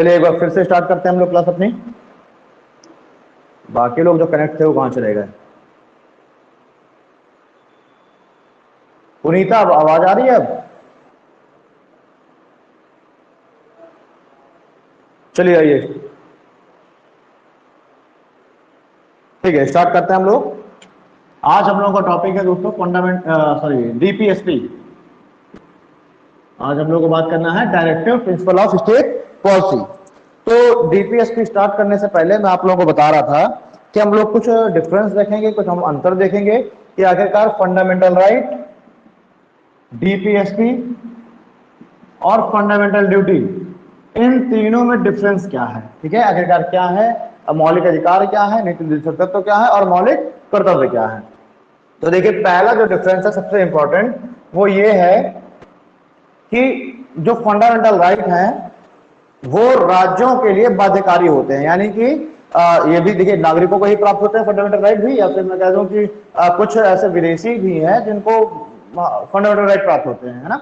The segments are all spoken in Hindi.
चलिए एक बार फिर से स्टार्ट करते हैं हम लोग क्लास अपनी। बाकी लोग जो कनेक्ट थे वो कहाँ चले गए? पुनीता, अब आवाज आ रही है? अब चलिए आइए, ठीक है स्टार्ट करते हैं हम लोग। आज हम लोगों का टॉपिक है दोस्तों डीपीएसपी। आज हम लोग को बात करना है directive principle of state policy. तो डीपीएसपी स्टार्ट करने से पहले मैं आप लोगों को बता रहा था कि हम लोग कुछ डिफरेंस देखेंगे, कुछ हम अंतर देखेंगे कि आखिरकार फंडामेंटल राइट, डीपीएसपी और फंडामेंटल ड्यूटी, इन तीनों में डिफरेंस क्या है। ठीक है, आखिरकार क्या है, मौलिक अधिकार क्या है, नीति निर्देशक तत्व क्या है और मौलिक कर्तव्य क्या है। तो देखिए पहला जो डिफरेंस है सबसे इंपॉर्टेंट वो ये है कि जो फंडामेंटल राइट है वो राज्यों के लिए बाध्यकारी होते हैं, यानी कि ये भी देखिए नागरिकों को ही प्राप्त होते हैं फंडामेंटल राइट भी, या फिर मैं कह दूं कि कुछ ऐसे विदेशी भी हैं जिनको फंडामेंटल राइट प्राप्त होते हैं, है ना।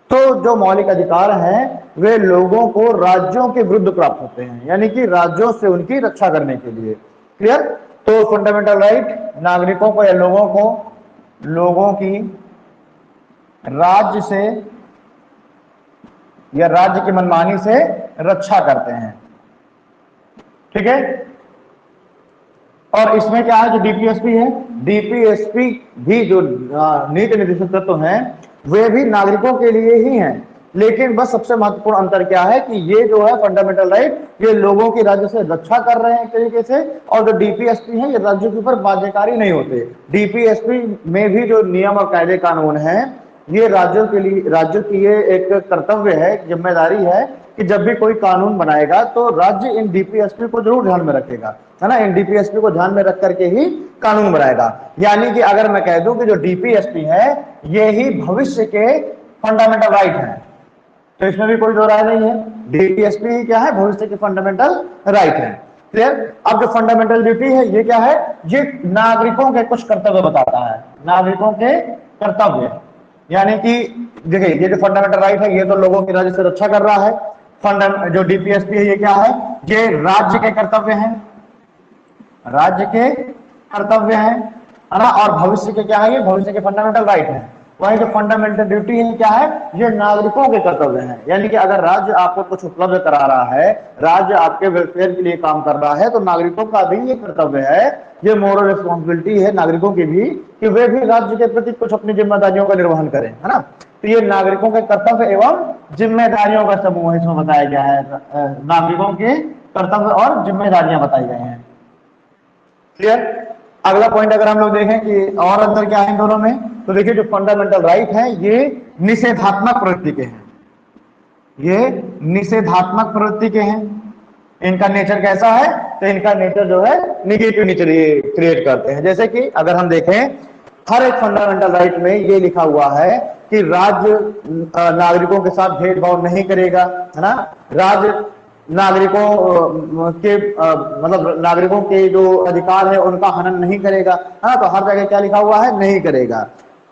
तो जो मौलिक अधिकार हैं वे लोगों को राज्यों के विरुद्ध प्राप्त होते हैं, यानी कि राज्यों से उनकी रक्षा करने के लिए। क्लियर? तो फंडामेंटल राइट नागरिकों को या लोगों की राज्य से या राज्य की मनमानी से रक्षा करते हैं। ठीक है, और इसमें क्या है, जो डीपीएसपी है, डीपीएसपी भी जो नीति निर्देशक तत्व हैं वे भी नागरिकों के लिए ही हैं, लेकिन बस सबसे महत्वपूर्ण अंतर क्या है कि ये जो है फंडामेंटल राइट ये लोगों की राज्य से रक्षा कर रहे हैं एक तरीके से, और जो डीपीएसपी है ये राज्यों के ऊपर बाध्यकारी नहीं होते। डीपीएसपी में भी जो नियम और कायदे कानून हैं ये राज्यों के लिए, राज्यों की ये एक कर्तव्य है, जिम्मेदारी है कि जब भी कोई कानून बनाएगा तो राज्य इन डीपीएसपी को जरूर ध्यान में रखेगा, है ना। इन डीपीएसपी को ध्यान में रख करके ही कानून बनाएगा। यानी कि अगर मैं कह दूं कि जो डीपीएसपी है ये ही भविष्य के फंडामेंटल राइट है, तो इसमें भी कोई दो राय नहीं है। डीपीएसपी ही क्या है, भविष्य के फंडामेंटल राइट है। क्लियर? अब जो फंडामेंटल ड्यूटी है ये क्या है, ये नागरिकों के कुछ कर्तव्य बताता है, नागरिकों के कर्तव्य। यानी कि देखिए ये जो फंडामेंटल राइट है ये तो लोगों की राज्य से रक्षा कर रहा है। जो डीपीएसपी है ये क्या है, ये राज्य के कर्तव्य हैं, राज्य के कर्तव्य हैं, है ना। और भविष्य के क्या है, ये भविष्य के फंडामेंटल राइट है। वही जो फंडामेंटल ड्यूटी है क्या है, ये नागरिकों के कर्तव्य हैं। यानी कि अगर राज्य आपको कुछ उपलब्ध करा रहा है, राज्य आपके वेलफेयर के लिए काम कर रहा है, तो नागरिकों का भी ये कर्तव्य है, ये मोरल रिस्पॉन्सिबिलिटी है नागरिकों की भी कि वे भी राज्य के प्रति कुछ अपनी जिम्मेदारियों का निर्वहन करें, है ना। तो ये नागरिकों के कर्तव्य एवं जिम्मेदारियों का समूह है, इसमें बताया गया है। नागरिकों के कर्तव्य और जिम्मेदारियां बताई गई हैं। क्लियर? अगला पॉइंट अगर हम लोग देखें कि और अंतर क्या है इन दोनों में, तो देखिए जो फंडामेंटल राइट है ये निषेधात्मक प्रवृत्ति के हैं, ये निषेधात्मक प्रवृत्ति के हैं। इनका नेचर कैसा है, तो इनका नेचर जो है निगेटिव नेचर ये क्रिएट करते हैं। जैसे कि अगर हम देखें हर एक फंडामेंटल राइट में ये लिखा हुआ है कि राज्य नागरिकों के साथ भेदभाव नहीं करेगा, है ना। राज्य नागरिकों के मतलब नागरिकों के जो अधिकार है उनका हनन नहीं करेगा, है ना। तो हर जगह क्या लिखा हुआ है, नहीं करेगा।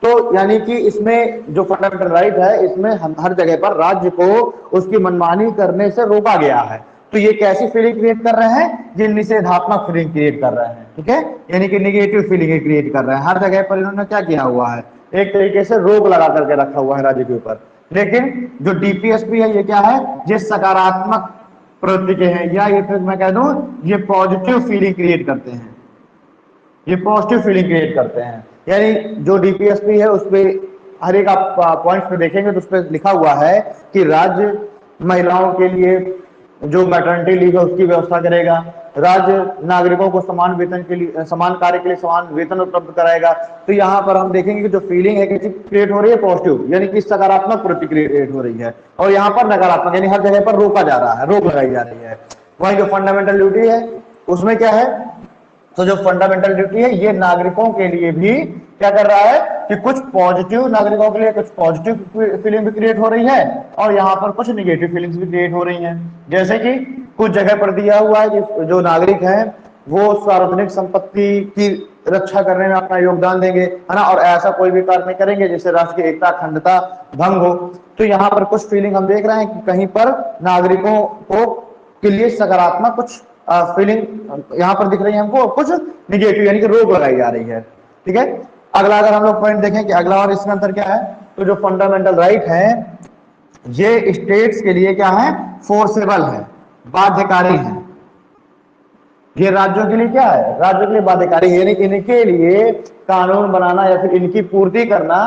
तो यानी कि इसमें जो फंडामेंटल राइट है इसमें हर जगह पर राज्य को उसकी मनमानी करने से रोका गया है। तो ये कैसी फीलिंग क्रिएट कर रहे हैं, ये निषेधात्मक फीलिंग क्रिएट कर रहे हैं। ठीक है, यानी कि निगेटिव फीलिंग क्रिएट कर रहे हैं। हर जगह पर इन्होंने क्या किया हुआ है, एक तरीके से रोक लगा करके रखा हुआ है राज्य के ऊपर। लेकिन जो डीपीएसपी है ये क्या है, ये सकारात्मक प्रवृत्ति के हैं, या ये फिर मैं कह दूं ये पॉजिटिव फीलिंग क्रिएट करते हैं, ये पॉजिटिव फीलिंग क्रिएट करते हैं। यानी जो डीपीएसपी है उस पर हर एक आप पॉइंट्स पे देखेंगे तो उस पर लिखा हुआ है कि राज्य महिलाओं के लिए जो मैटरनिटी लीव है उसकी व्यवस्था करेगा, राज्य नागरिकों को समान वेतन के लिए, समान कार्य के लिए समान वेतन उपलब्ध कराएगा। तो यहाँ पर हम देखेंगे कि जो फीलिंग है कैसी क्रिएट हो रही है, पॉजिटिव, यानी कि सकारात्मक प्रवृत्ति क्रिएट हो रही है। और यहाँ पर नकारात्मक, यानी हर जगह पर रोका जा रहा है, रोक लगाई जा रही है। वही जो फंडामेंटल ड्यूटी है उसमें क्या है, तो जो फंडामेंटल ड्यूटी है ये नागरिकों के लिए भी क्या कर रहा है कि कुछ पॉजिटिव, नागरिकों के लिए कुछ पॉजिटिव फीलिंग भी क्रिएट हो रही है और यहाँ पर कुछ निगेटिव फीलिंग्स भी क्रिएट हो रही हैं। जैसे कि कुछ जगह पर दिया हुआ है कि जो नागरिक हैं वो सार्वजनिक संपत्ति की रक्षा करने में अपना योगदान देंगे, है ना, और ऐसा कोई भी कार्य नहीं करेंगे जिससे राष्ट्र की एकता अखंडता भंग हो। तो यहाँ पर कुछ फीलिंग हम देख रहे हैं कि कहीं पर नागरिकों को के लिए सकारात्मक कुछ फीलिंग यहाँ पर दिख रही है हमको, कुछ निगेटिव यानी कि रोक लगाई जा रही है। ठीक है, अगला अगर हम लोग पॉइंट देखें कि अगला और इसमें अंतर क्या है, तो जो फंडामेंटल राइट है ये स्टेट्स के लिए क्या है, फोर्सेबल है, बाध्यकारी है। ये राज्यों के लिए क्या है, राज्यों के लिए बाध्यकारी है, यानी इनके लिए कानून बनाना या फिर इनकी पूर्ति करना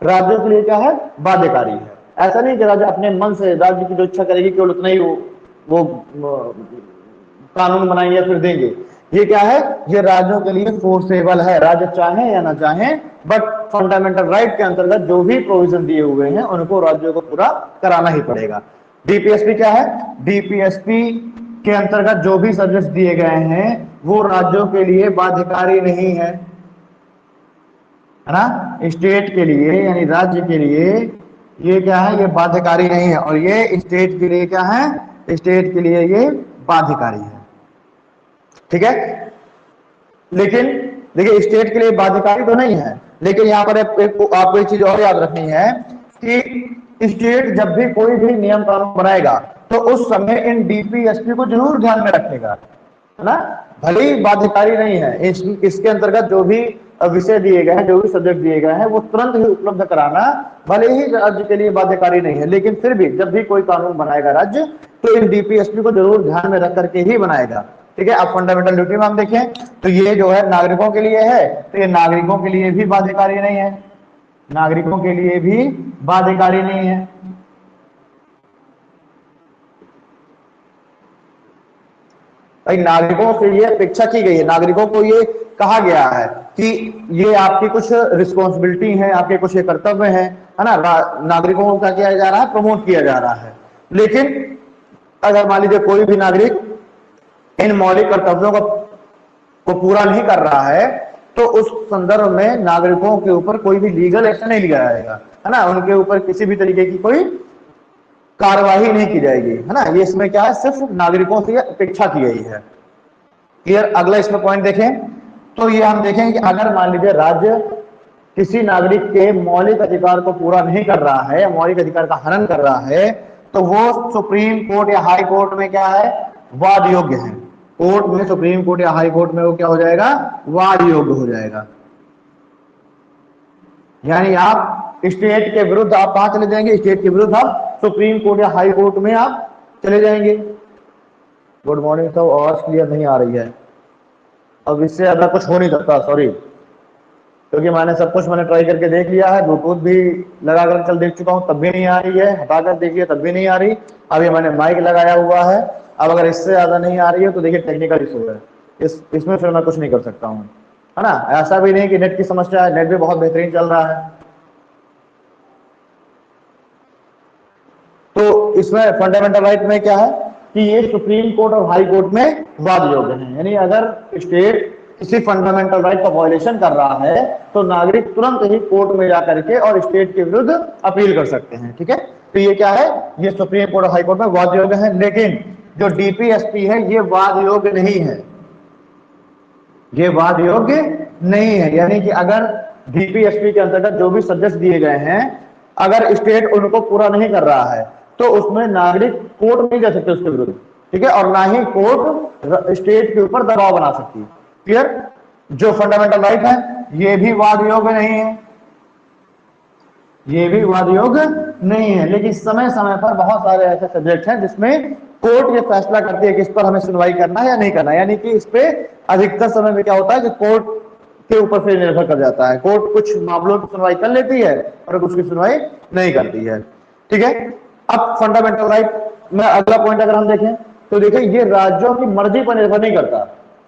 राज्यों के लिए क्या है, बाध्यकारी है। ऐसा नहीं कि राज्य अपने मन से राज्य की जो इच्छा करेगी केवल उतना ही वो कानून बनाएंगे या फिर देंगे। ये क्या है, ये राज्यों के लिए फोर्सेबल है, राज्य चाहे या ना चाहे, बट फंडामेंटल राइट के अंतर्गत जो भी प्रोविजन दिए हुए हैं उनको राज्यों को पूरा कराना ही पड़ेगा। डीपीएसपी क्या है, डीपीएसपी के अंतर्गत जो भी सब्जेक्ट दिए गए हैं वो राज्यों के लिए बाध्यकारी नहीं है ना, स्टेट के लिए यानी राज्य के लिए ये क्या है, ये बाध्यकारी नहीं है, और ये स्टेट के लिए क्या है, स्टेट के लिए ये बाध्यकारी है। ठीक है, लेकिन देखिए स्टेट के लिए बाध्यकारी तो नहीं है, लेकिन यहाँ पर आपको एक चीज और याद रखनी है कि स्टेट जब भी कोई भी नियम कानून बनाएगा तो उस समय इन डीपीएसपी को जरूर ध्यान में रखेगा, है ना, भले ही बाध्यकारी नहीं है। इसके अंतर्गत जो भी विषय दिए गए हैं, जो भी सब्जेक्ट दिए गए हैं वो तुरंत ही उपलब्ध कराना भले ही राज्य के लिए बाध्यकारी नहीं है, लेकिन फिर भी जब भी कोई कानून बनाएगा राज्य तो इन डीपीएसपी को जरूर ध्यान में रख करके ही बनाएगा। ठीक है, अब फंडामेंटल ड्यूटी में हम देखें तो ये जो है नागरिकों के लिए है, तो ये नागरिकों के लिए भी बाध्यकारी नहीं है, नागरिकों के लिए भी बाध्यकारी नहीं है। भाई नागरिकों से ये अपेक्षा की गई है, नागरिकों को ये कहा गया है कि ये आपकी कुछ रिस्पॉन्सिबिलिटी है, आपके कुछ ये कर्तव्य है ना, नागरिकों को क्या किया जा रहा है, प्रमोट किया जा रहा है। लेकिन अगर मान लीजिए कोई भी नागरिक इन मौलिक कर्तव्यों को पूरा नहीं कर रहा है तो उस संदर्भ में नागरिकों के ऊपर कोई भी लीगल एक्शन नहीं लिया जाएगा, है ना, उनके ऊपर किसी भी तरीके की कोई कार्यवाही नहीं की जाएगी, है ना। ये इसमें क्या है, सिर्फ नागरिकों से अपेक्षा की गई है। क्लियर, अगला इसमें पॉइंट देखें तो ये हम देखें कि अगर मान लीजिए राज्य किसी नागरिक के मौलिक अधिकार को पूरा नहीं कर रहा है, मौलिक अधिकार का हनन कर रहा है, तो वो सुप्रीम कोर्ट या हाई कोर्ट में क्या है, वाद योग्य है। कोर्ट में, सुप्रीम कोर्ट या हाई कोर्ट में वो क्या हो जाएगा, वाद योग्य हो जाएगा। यानी आप स्टेट के विरुद्ध आप कहां चले जाएंगे, स्टेट के विरुद्ध आप सुप्रीम कोर्ट या हाई कोर्ट में आप चले जाएंगे। गुड मॉर्निंग सब, आवाज क्लियर नहीं आ रही है। अब इससे ज्यादा कुछ हो नहीं सकता, सॉरी, क्योंकि मैंने सब कुछ ट्राई करके देख लिया है, ब्लूटूथ भी लगा कर कल देख चुका हूं, तब भी नहीं आ रही है, हटाकर देखिए तब भी नहीं आ रही। अभी मैंने माइक लगाया हुआ है, अब अगर इससे ज्यादा नहीं आ रही है तो देखिए टेक्निकल इशू है, इसमें फिर मैं कुछ नहीं कर सकता हूँ, है ना। ऐसा भी नहीं कि नेट की समस्या है, नेट भी बहुत बेहतरीन चल रहा है। तो इसमें फंडामेंटल राइट में क्या है कि ये सुप्रीम कोर्ट और हाई कोर्ट में वाद योग्य है, यानी अगर स्टेट किसी फंडामेंटल राइट का वायलेशन कर रहा है तो नागरिक तुरंत ही कोर्ट में जाकर के और स्टेट के विरुद्ध अपील कर सकते हैं। ठीक है, तो ये क्या है, ये सुप्रीम कोर्ट और हाई कोर्ट में वाद योग्य है। लेकिन जो डीपीएसपी है ये वाद योग्य नहीं है, ये वाद योग्य नहीं है। यानी कि अगर डीपीएसपी के अंतर्गत जो भी सब्जेक्ट दिए गए हैं अगर स्टेट उनको पूरा नहीं कर रहा है तो उसमें नागरिक कोर्ट नहीं जा सकते उसके विरुद्ध। ठीक है, और ना ही कोर्ट स्टेट के ऊपर दबाव बना सकती है। क्लियर, जो फंडामेंटल राइट है ये भी वाद योग्य नहीं है, ये भी वाद योग्य नहीं है। लेकिन समय समय पर बहुत सारे ऐसे सब्जेक्ट हैं जिसमें कोर्ट ये फैसला करती है कि इस पर हमें सुनवाई करना है या नहीं करना है, यानी कि इस पे अधिकतर समय में क्या होता है कि कोर्ट के ऊपर फिर निर्भर कर जाता है। कोर्ट कुछ मामलों की सुनवाई कर लेती है और कुछ की सुनवाई नहीं करती है। ठीक है, अब फंडामेंटल राइट में अगला पॉइंट अगर हम देखें तो देखिए ये राज्यों की मर्जी पर निर्भर नहीं करता।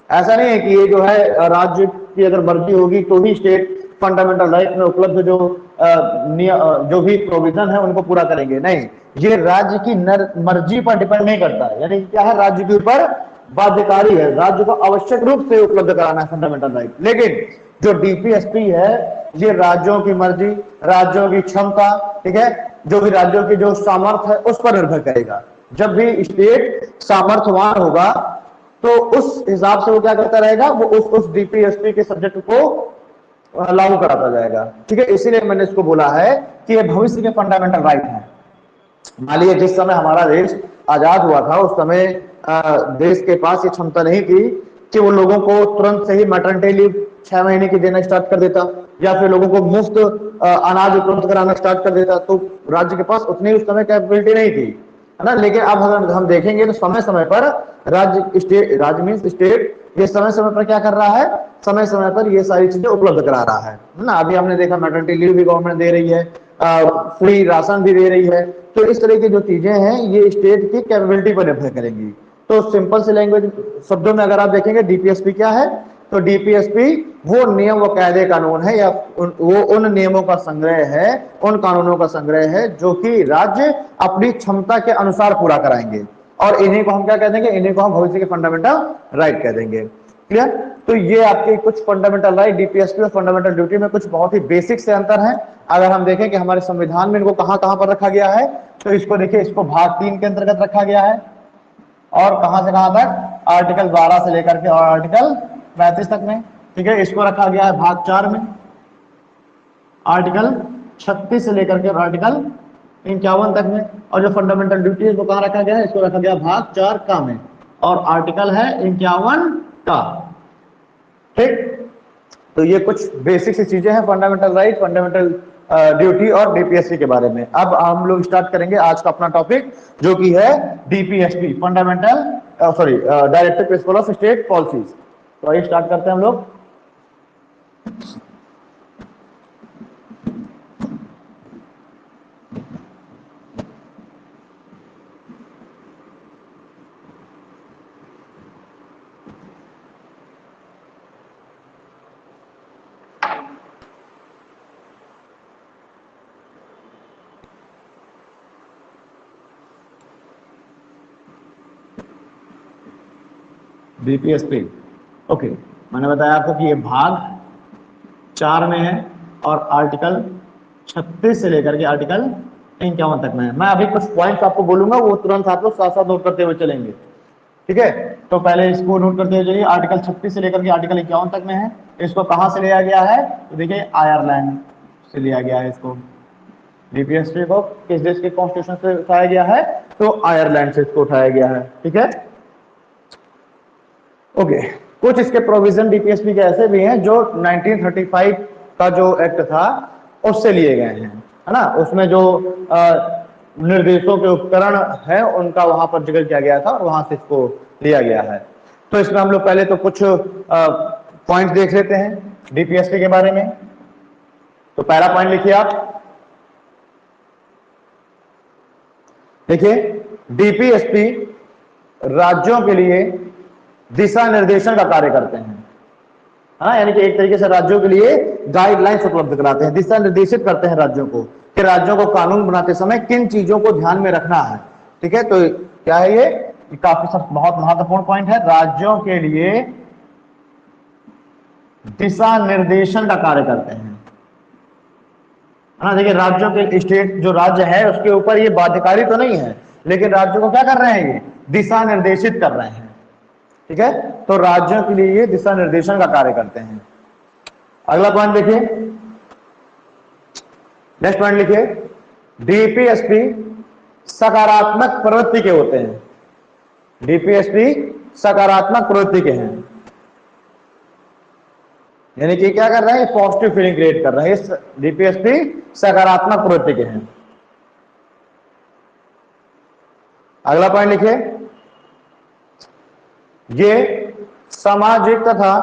ऐसा नहीं है कि ये जो है राज्य की अगर मर्जी होगी तो ही स्टेट फंडामेंटल राइट में उपलब्ध जो भी प्रोविजन है उनको पूरा करेंगे, नहीं, ये राज्य की मर्जी पर डिपेंड नहीं करता है। यानी क्या है, राज्य के ऊपर बाध्यकारी है, राज्य को आवश्यक रूप से उपलब्ध कराना है फंडामेंटल राइट। लेकिन जो डीपीएसपी है ये राज्यों की मर्जी, राज्यों की क्षमता, ठीक है, जो भी राज्यों की जो सामर्थ्य है उस पर निर्भर करेगा। जब भी स्टेट सामर्थ्यवान होगा तो उस हिसाब से वो क्या करता रहेगा, वो उस डीपीएसपी के सब्जेक्ट को लागू कराता जाएगा। ठीक है, इसीलिए मैंने इसको बोला है कि ये भविष्य के फंडामेंटल राइट है। मान लीजिए जिस समय हमारा देश आजाद हुआ था उस समय देश के पास ये क्षमता नहीं थी कि वो लोगों को तुरंत से ही मैटरनिटी लीव 6 महीने की देना स्टार्ट कर देता, या फिर लोगों को मुफ्त अनाज उपलब्ध कराना स्टार्ट कर देता, तो राज्य के पास उतनी उस समय कैपेबिलिटी नहीं थी, है ना। लेकिन अब अगर हम देखेंगे तो समय समय पर राज्य मीन्स स्टेट ये समय समय पर क्या कर रहा है, समय समय पर ये सारी चीजें उपलब्ध करा रहा है ना। अभी हमने देखा मैटरनिटी लीव भी गवर्नमेंट दे रही है, फ्री राशन भी दे रही है। तो इस तरह की जो चीजें हैं ये स्टेट की कैपेबिलिटी पर निर्भर करेंगी। तो सिंपल से लैंग्वेज शब्दों में अगर आप देखेंगे डीपीएसपी क्या है, तो डीपीएसपी वो नियम व कायदे कानून है, या वो उन नियमों का संग्रह है, उन कानूनों का संग्रह है जो कि राज्य अपनी क्षमता के अनुसार पूरा कराएंगे, और इन्हीं को हम क्या कह देंगे, इन्हीं को हम भविष्य के फंडामेंटल राइट कह देंगे। क्लियर। तो ये आपके कुछ फंडामेंटल राइट डीपीएसपी और फंडामेंटल ड्यूटी में कुछ बहुत ही बेसिक से अंतर है। अगर हम देखें कि हमारे संविधान में इनको कहां कहां पर रखा गया है, तो इसको देखिए, इसको भाग 3 के अंतर्गत रखा गया है, और कहां से कहां तक, आर्टिकल 12 से लेकर के और आर्टिकल 35 तक में। ठीक है, इसको रखा गया है भाग 4 में, आर्टिकल 36 से लेकर के आर्टिकल 51 तक में। और जो फंडामेंटल ड्यूटी है इसको कहां रखा गया है, इसको रखा गया भाग 4 का में, और आर्टिकल है 51 का। ठीक, तो ये कुछ बेसिक सी चीजें हैं फंडामेंटल राइट, फंडामेंटल ड्यूटी और डीपीएसपी के बारे में। अब हम लोग स्टार्ट करेंगे आज का अपना टॉपिक, जो कि है DPSP, fundamental directive principle of state policies. तो आइए स्टार्ट करते हैं हम लोग। डीपीएसपी, ओके, मैंने बताया आपको कि ये भाग 4 में है और आर्टिकल 36 से लेकर के आर्टिकल 51 तक में है। मैं अभी कुछ पॉइंट्स आपको बोलूंगा, वो तुरंत आप लोग साथ साथ नोट करते हुए चलेंगे। ठीक है, तो पहले इसको नोट करते हुए चलिए। आर्टिकल 36 से लेकर के आर्टिकल 51 तक में है। इसको कहां से लिया गया है, तो देखिए आयरलैंड से लिया गया है इसको। डीपीएसपी को किस देश के कॉन्स्टिट्यूशन से उठाया गया है, तो आयरलैंड से इसको उठाया गया है। ठीक है, ओके। कुछ इसके प्रोविजन डीपीएसपी के ऐसे भी हैं जो 1935 का जो एक्ट था उससे लिए गए हैं, है ना। उसमें जो निर्देशों के उपकरण है उनका वहां पर जिक्र किया गया था और वहां से इसको लिया गया है। तो इसमें हम लोग पहले तो कुछ पॉइंट देख लेते हैं डीपीएसपी के बारे में। तो पहला पॉइंट लिखिए आप, देखिए डीपीएसपी राज्यों के लिए दिशा निर्देशन का कार्य करते हैं, हाँ, यानी कि एक तरीके से राज्यों के लिए गाइडलाइंस उपलब्ध कराते हैं, दिशा निर्देशित करते हैं राज्यों को कि राज्यों को कानून बनाते समय किन चीजों को ध्यान में रखना है। ठीक है, तो क्या है ये काफी सब बहुत महत्वपूर्ण पॉइंट है। राज्यों के लिए दिशा निर्देशन का कार्य करते हैं, है ना। देखिए राज्यों के, स्टेट जो राज्य है उसके ऊपर ये बाध्यकारी तो नहीं है, लेकिन राज्यों को क्या कर रहे हैं, ये दिशा निर्देशित कर रहे हैं। ठीक है, तो राज्यों के लिए ये दिशा निर्देशन का कार्य करते हैं। अगला पॉइंट देखिए, नेक्स्ट पॉइंट लिखिए, डीपीएसपी सकारात्मक प्रवृत्ति के होते हैं। डीपीएसपी सकारात्मक प्रवृत्ति के हैं, यानी कि क्या कर रहे हैं, पॉजिटिव फीलिंग क्रिएट कर रहे हैं। डीपीएसपी सकारात्मक प्रवृत्ति के हैं। अगला पॉइंट लिखिए, ये सामाजिक तथा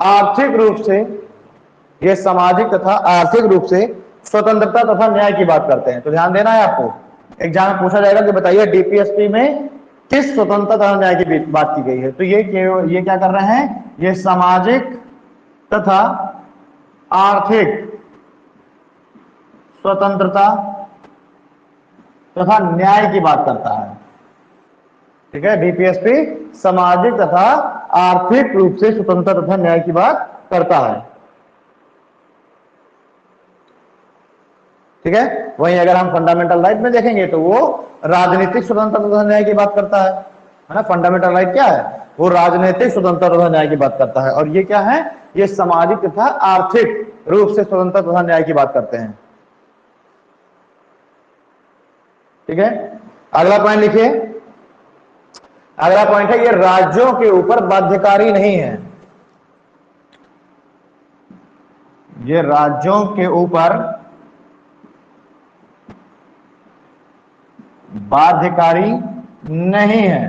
आर्थिक रूप से, ये सामाजिक तथा आर्थिक रूप से स्वतंत्रता तथा न्याय की बात करते हैं। तो ध्यान देना है आपको, एग्जाम में पूछा जाएगा कि बताइए डीपीएसपी में किस स्वतंत्रता तथा न्याय की बात की गई है। तो ये क्या कर रहे हैं, ये सामाजिक तथा आर्थिक स्वतंत्रता तथा न्याय की बात करता है। ठीक है, डीपीएसपी सामाजिक तथा आर्थिक रूप से स्वतंत्र तथा न्याय की बात करता है। ठीक है, वहीं अगर हम फंडामेंटल राइट में देखेंगे तो वो राजनीतिक स्वतंत्रता तथा न्याय की बात करता है ना। फंडामेंटल राइट क्या है, वो राजनीतिक स्वतंत्रता तथा न्याय की बात करता है, और ये क्या है, ये सामाजिक तथा आर्थिक रूप से स्वतंत्रता तथा न्याय की बात करते हैं। ठीक है, अगला पॉइंट लिखिए। अगला पॉइंट है ये राज्यों के ऊपर बाध्यकारी नहीं है। ये राज्यों के ऊपर बाध्यकारी नहीं है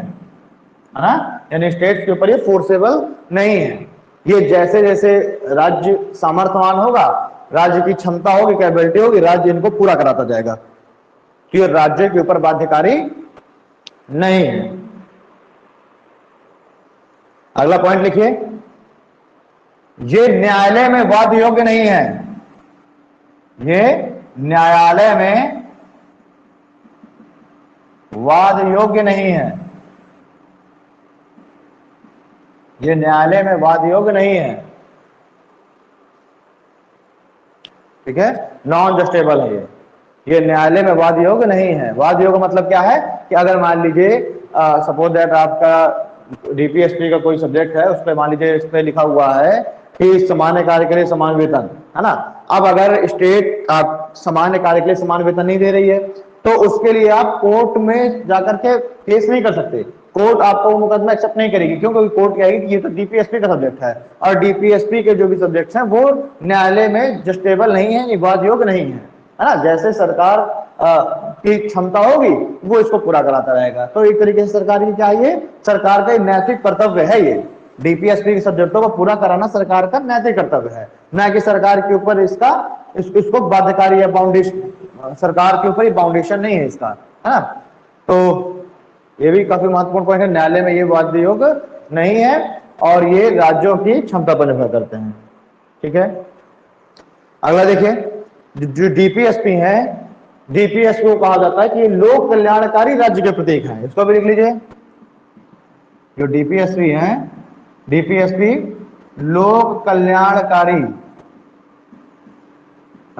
ना, यानी स्टेट के ऊपर ये फोर्सेबल नहीं है। ये जैसे जैसे राज्य सामर्थ्यवान होगा, राज्य की क्षमता होगी, कैपेबिलिटी होगी, राज्य इनको पूरा कराता जाएगा। तो ये राज्य के ऊपर बाध्यकारी नहीं है। अगला पॉइंट लिखिए, ये न्यायालय में वाद योग्य नहीं है। ये न्यायालय में वाद योग्य नहीं है। ये न्यायालय में वाद योग्य नहीं है। ठीक है, नॉन जस्टेबल है ये न्यायालय में वाद योग्य नहीं है। वाद योग्य मतलब क्या है कि अगर मान लीजिए सपोज दैट आपका डीपीएसपी का कोई सब्जेक्ट है, उस पर मान लीजिए इस पे लिखा हुआ है कि सामान्य कार्य के लिए समान वेतन, है ना। अब अगर स्टेट सामान्य कार्य के लिए समान वेतन नहीं दे रही है, तो उसके लिए आप कोर्ट में जाकर के केस नहीं कर सकते। कोर्ट आपको मुकदमा एक्सेप्ट नहीं करेगी। क्यों? क्योंकि कोर्ट कहेगी कि ये तो डीपीएसपी का सब्जेक्ट है, और डीपीएसपी के जो भी सब्जेक्ट्स हैं वो न्यायालय में जस्टेबल नहीं है, वाद योग्य नहीं है ना। जैसे सरकार की क्षमता होगी वो इसको पूरा कराता रहेगा। तो एक तरीके से सरकार की क्या है, सरकार का नैतिक कर्तव्य है ये डीपीएसपी के सब्जेक्टों को पूरा कराना सरकार का नैतिक कर्तव्य है, ना कि सरकार के ऊपर इसको बाध्यकारी या बाउंडेशन, सरकार के ऊपर ये बाउंडेशन नहीं है इसका, है ना। तो ये भी काफी महत्वपूर्ण पॉइंट है, न्यायालय में ये वाद्य योग्य नहीं है और ये राज्यों की क्षमता पर निर्भर करते हैं। ठीक है, अगला देखिए, जो डीपीएसपी है, डीपीएसपी को कहा जाता है कि लोक कल्याणकारी राज्य के प्रतीक है। इसको भी लिख लीजिए, जो डीपीएसपी है, डीपीएसपी लोक कल्याणकारी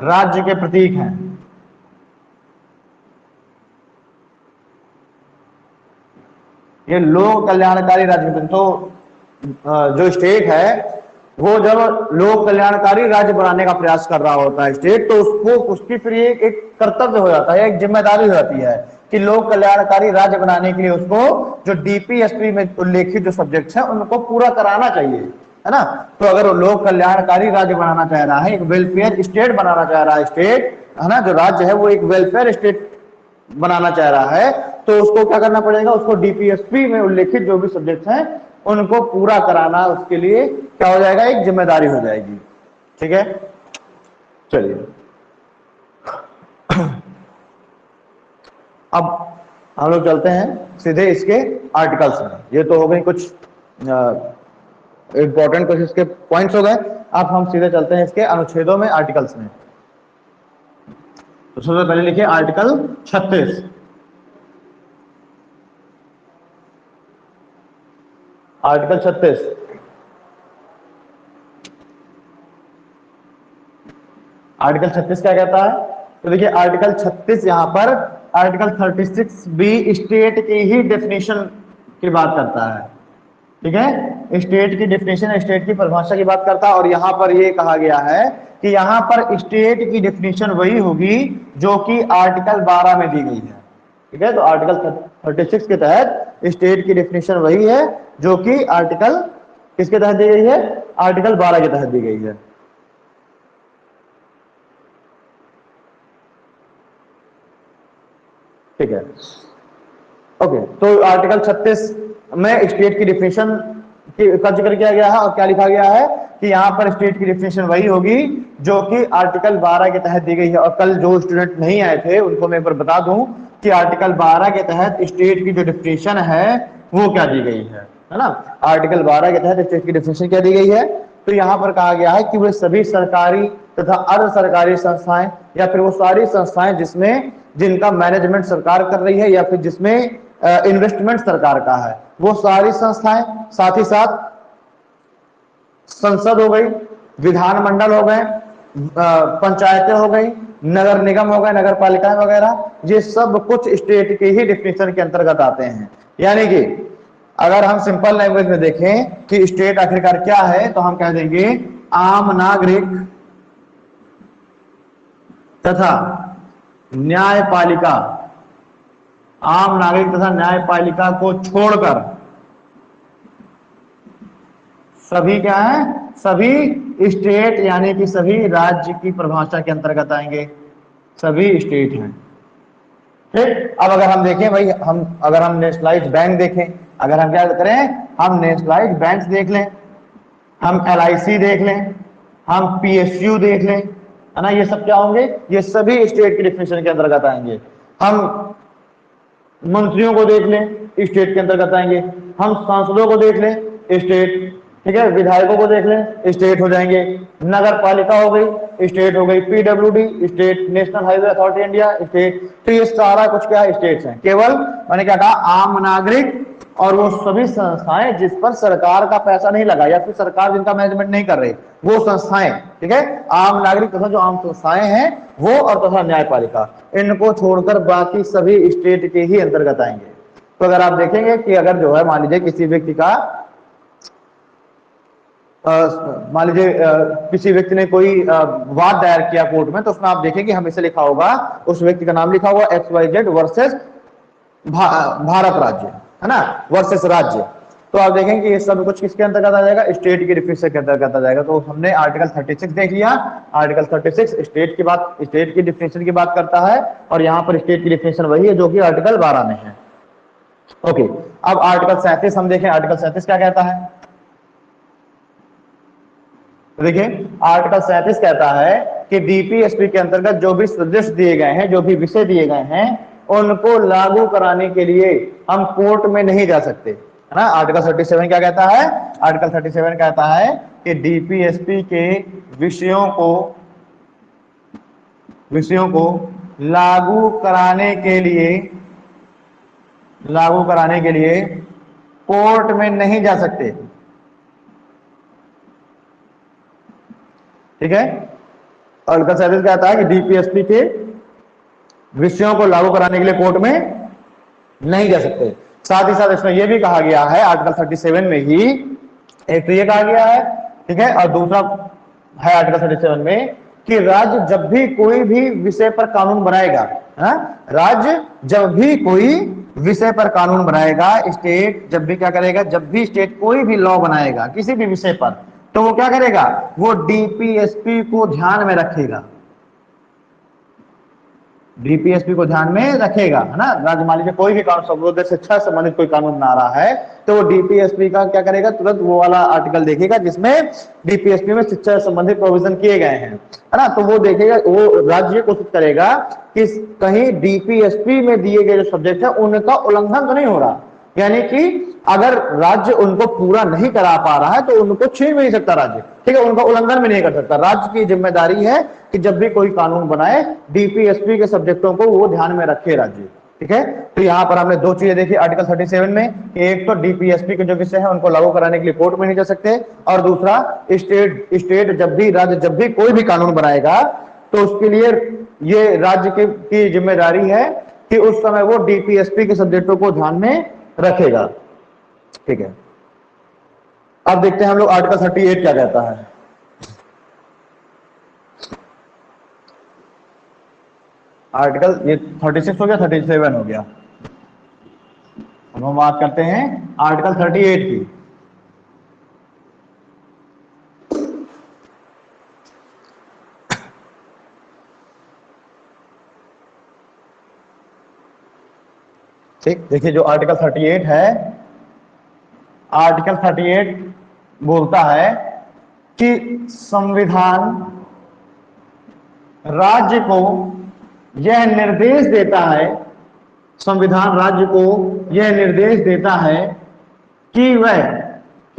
राज्य के प्रतीक हैं। ये लोक कल्याणकारी राज्य, तो जो स्टेट है वो जब लोक कल्याणकारी राज्य बनाने का प्रयास कर रहा होता है स्टेट, तो उसकी फिर एक कर्तव्य हो जाता है, एक जिम्मेदारी हो जाती है कि लोक कल्याणकारी राज्य बनाने के लिए उसको जो डीपीएसपी में उल्लेखित जो सब्जेक्ट्स हैं उनको पूरा कराना चाहिए, है ना। तो अगर वो लोक कल्याणकारी राज्य बनाना चाह रहा है, एक वेलफेयर स्टेट बनाना चाह रहा है स्टेट, है ना, जो राज्य है वो एक वेलफेयर स्टेट बनाना चाह रहा है, तो उसको क्या करना पड़ेगा, उसको डीपीएसपी में उल्लेखित जो भी सब्जेक्ट्स हैं उनको पूरा कराना उसके लिए क्या हो जाएगा, एक जिम्मेदारी हो जाएगी। ठीक है, चलिए अब हम लोग चलते हैं सीधे इसके आर्टिकल्स में। ये तो हो गई कुछ इंपॉर्टेंट कुछ इसके पॉइंट्स हो गए। अब हम सीधे चलते हैं इसके अनुच्छेदों में, आर्टिकल्स में। तो सबसे पहले लिखिए आर्टिकल 36। आर्टिकल 36, आर्टिकल 36 क्या कहता है? तो देखिए आर्टिकल 36 यहां पर आर्टिकल 36 भी स्टेट की ही डेफिनेशन की बात करता है। ठीक है, स्टेट की डेफिनेशन, स्टेट की परिभाषा की बात करता है। और यहां पर ये कहा गया है कि यहां पर स्टेट की डेफिनेशन वही होगी जो कि आर्टिकल 12 में दी गई है। ठीक है, तो आर्टिकल 36 के तहत स्टेट की डेफिनेशन वही है जो कि आर्टिकल किसके तहत दी गई है, आर्टिकल 12 के तहत दी गई है। ठीक है, ओके। तो आर्टिकल 36 में स्टेट की डेफिनेशन का जिक्र किया गया है और क्या लिखा गया है कि यहाँ पर स्टेट की डेफिनेशन वही होगी जो कि आर्टिकल 12 के तहत दी गई है। और कल जो स्टूडेंट नहीं आए थे उनको मैं एक बार बता दूं कि आर्टिकल 12 के तहत स्टेट की जो डेफिनेशन है वो क्या दी गई है ना। आर्टिकल 12 के तहत स्टेट की डेफिनेशन क्या दी गई है? तो यहाँ पर कहा गया है कि वे सभी सरकारी तथा अर्ध सरकारी संस्थाएं या फिर वो सारी संस्थाएं जिनका मैनेजमेंट सरकार कर रही है या फिर जिसमें इन्वेस्टमेंट सरकार का है, वो सारी संस्थाएं, साथ ही साथ संसद हो गई, विधानमंडल हो गए, पंचायतें हो गई, नगर निगम हो गए, नगर पालिकाएं वगैरह, ये सब कुछ स्टेट के ही डिफिनेशन के अंतर्गत आते हैं। यानी कि अगर हम सिंपल लैंग्वेज में देखें कि स्टेट आखिरकार क्या है, तो हम कह देंगे आम नागरिक तथा न्यायपालिका आम नागरिक तथा न्यायपालिका को छोड़कर सभी क्या है, सभी स्टेट यानी कि सभी राज्य की परिभाषा के अंतर्गत आएंगे, सभी स्टेट हैं। ठीक, अब अगर हम देखें भाई, अगर हम नेशनलाइज्ड बैंक देखें, अगर हम क्या करें, हम नेशनलाइज्ड बैंक देख लें, हम LIC देख लें, हम PSU देख लें, है ना, ये सब क्या होंगे, ये सभी स्टेट की डिफिनेशन के अंतर्गत आएंगे। हम मंत्रियों को देख लें, स्टेट के अंतर्गत आएंगे। हम सांसदों को देख लें, स्टेट, ठीक है, विधायकों को देख लें, स्टेट हो जाएंगे। नगर पालिका हो गई, स्टेट हो गई। PWD state, national highway authority India state. तो ये सारा कुछ क्या है, स्टेट्स हैं। केवल मैंने क्या कहा, आम नागरिक और वो सभी संस्थाएं जिस पर सरकार का पैसा नहीं लगा या फिर सरकार जिनका मैनेजमेंट नहीं कर रही, वो संस्थाएं, ठीक है, आम नागरिक तथा जो आम संस्थाएं हैं वो, और तथा न्यायपालिका, इनको छोड़कर बाकी सभी स्टेट के ही अंतर्गत आएंगे। तो अगर आप देखेंगे कि अगर जो है मान लीजिए किसी व्यक्ति का मान लीजिए किसी व्यक्ति ने कोई वाद दायर किया कोर्ट में, तो उसमें आप देखेंगे हमेशा लिखा होगा, उस व्यक्ति का नाम लिखा हुआ XYZ वर्सेस भारत राज्य, है ना, वर्सेस राज्य। तो आप देखेंगे कि ये सब कुछ किसके अंतर्गत आ जाएगा, स्टेट की डिफिनेशन के अंतर्गत आ जाएगा। तो हमने आर्टिकल 36 देख लिया। आर्टिकल 36 स्टेट की बात, स्टेट की डिफिनेशन की बात करता है, और यहाँ पर स्टेट की डिफिनेशन वही है जो कि आर्टिकल 12 में है। ओके, अब आर्टिकल 37 हम देखें, आर्टिकल 37 क्या कहता है। देखिए आर्टिकल 37 कहता है कि DPSP के अंतर्गत जो भी सदस्य दिए गए हैं, जो भी विषय दिए गए हैं, उनको लागू कराने के लिए हम कोर्ट में नहीं जा सकते, है ना। आर्टिकल 37 क्या कहता है, आर्टिकल 37 कहता है कि DPSP के विषयों को लागू कराने के लिए कोर्ट में नहीं जा सकते, ठीक है। आर्टिकल 37 कहता है कि DPSP के विषयों को लागू कराने के लिए कोर्ट में नहीं जा सकते। साथ ही साथ इसमें यह भी कहा गया है आर्टिकल 37 में ही, एक तो ये कहा गया है, ठीक है, और दूसरा है आर्टिकल 37 में कि राज्य जब भी कोई भी विषय पर कानून बनाएगा, राज्य जब भी कोई विषय पर कानून बनाएगा, स्टेट जब भी क्या करेगा, जब भी स्टेट कोई भी लॉ बनाएगा किसी भी विषय पर, तो वो क्या करेगा, वो DPSP को ध्यान में रखेगा, DPSP को ध्यान में रखेगा, है ना। राज्य मान लीजिए कोई भी कानून, सर्वोदय शिक्षा से संबंधित कोई कानून बना रहा है, तो वो DPSP का क्या करेगा, तुरंत वो वाला आर्टिकल देखेगा जिसमें DPSP में शिक्षा से संबंधित प्रोविजन किए गए हैं, है ना। तो वो देखेगा, वो राज्य कोशिश करेगा कि कहीं DPSP में दिए गए जो सब्जेक्ट है उनका उल्लंघन तो नहीं हो रहा, यानी कि अगर राज्य उनको पूरा नहीं करा पा रहा है तो उनको छीन भी नहीं सकता राज्य, ठीक है, उनका उल्लंघन भी नहीं कर सकता। राज्य की जिम्मेदारी है कि जब भी कोई कानून बनाए DPSP के सब्जेक्टों को वो ध्यान में रखे राज्य, ठीक है। तो यहाँ पर हमने दो चीजें देखी आर्टिकल 37 में, एक तो DPSP के जो विषय है उनको लागू कराने के लिए कोर्ट में नहीं जा सकते, और दूसरा स्टेट जब भी, राज्य जब भी कोई भी कानून बनाएगा तो उसके लिए ये राज्य की जिम्मेदारी है कि उस समय वो DPSP के सब्जेक्टों को ध्यान में रखेगा, ठीक है। अब देखते हैं हम लोग आर्टिकल 38 क्या कहता है। आर्टिकल ये 36 हो गया, 37 हो गया। हम बात करते हैं आर्टिकल 38 की। ठीक, देखिए जो आर्टिकल 38 है, आर्टिकल 38 बोलता है कि संविधान राज्य को यह निर्देश देता है, संविधान राज्य को यह निर्देश देता है कि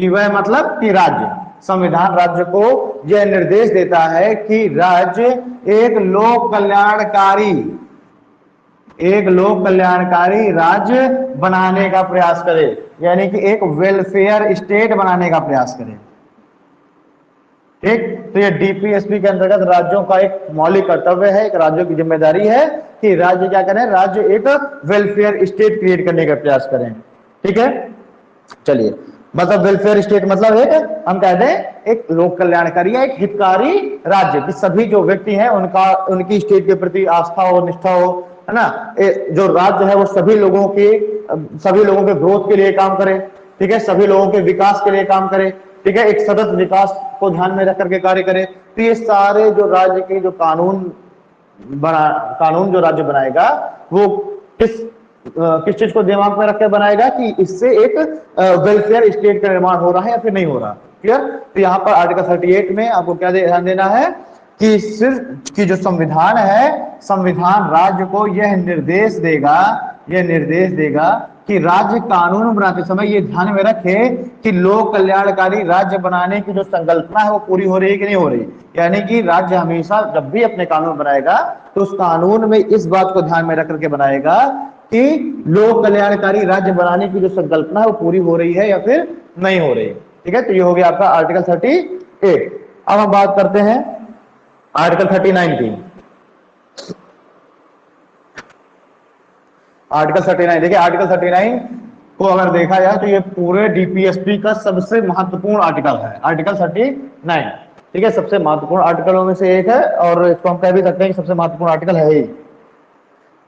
वह मतलब कि राज्य, संविधान राज्य को यह निर्देश देता है कि राज्य एक लोक कल्याणकारी राज्य बनाने का प्रयास करे, यानी कि एक वेलफेयर स्टेट बनाने का प्रयास करे, ठीक। तो ये DPSP के अंतर्गत राज्यों का एक मौलिक कर्तव्य है, एक राज्यों की जिम्मेदारी है कि राज्य क्या करें, राज्य एक वेलफेयर स्टेट क्रिएट करने का प्रयास करें, ठीक है। चलिए, मतलब वेलफेयर स्टेट मतलब एक, हम कहते हैं एक लोक कल्याणकारी या एक हितकारी राज्य, कि सभी जो व्यक्ति हैं उनकी स्टेट के प्रति आस्था हो, निष्ठा हो, है ना। जो राज्य है वो सभी लोगों के ग्रोथ के लिए काम करे, ठीक है, सभी लोगों के विकास के लिए काम करे, ठीक है, एक सतत विकास को ध्यान में रख करके कार्य करे। तो ये सारे जो राज्य के जो कानून जो राज्य बनाएगा वो किस चीज को दिमाग में रख कर बनाएगा कि इससे एक वेलफेयर स्टेट का निर्माण हो रहा है या फिर नहीं हो रहा। क्लियर। तो यहाँ पर आर्टिकल 38 में आपको क्या ध्यान देना है कि सिर्फ कि जो संविधान है, संविधान राज्य को यह निर्देश देगा कि राज्य कानून बनाते समय ये ध्यान में रखे कि लोक कल्याणकारी राज्य बनाने की जो संकल्पना है वो पूरी हो रही है कि नहीं हो रही। यानी कि राज्य हमेशा जब भी अपने कानून बनाएगा तो उस कानून में इस बात को ध्यान में रख करके बनाएगा कि लोक कल्याणकारी राज्य बनाने की जो संकल्पना है वो पूरी हो रही है या फिर नहीं हो रही। ठीक है, तो ये हो गया आपका आर्टिकल 38। अब हम बात करते हैं आर्टिकल 39 की। आर्टिकल 39 देखिए, आर्टिकल 39 को अगर देखा जाए तो ये पूरे डीपीएसपी का सबसे महत्वपूर्ण आर्टिकल है, आर्टिकल 39। ठीक है, सबसे महत्वपूर्ण आर्टिकलों में से एक है और इसको हम कह भी सकते हैं कि सबसे महत्वपूर्ण आर्टिकल है ही।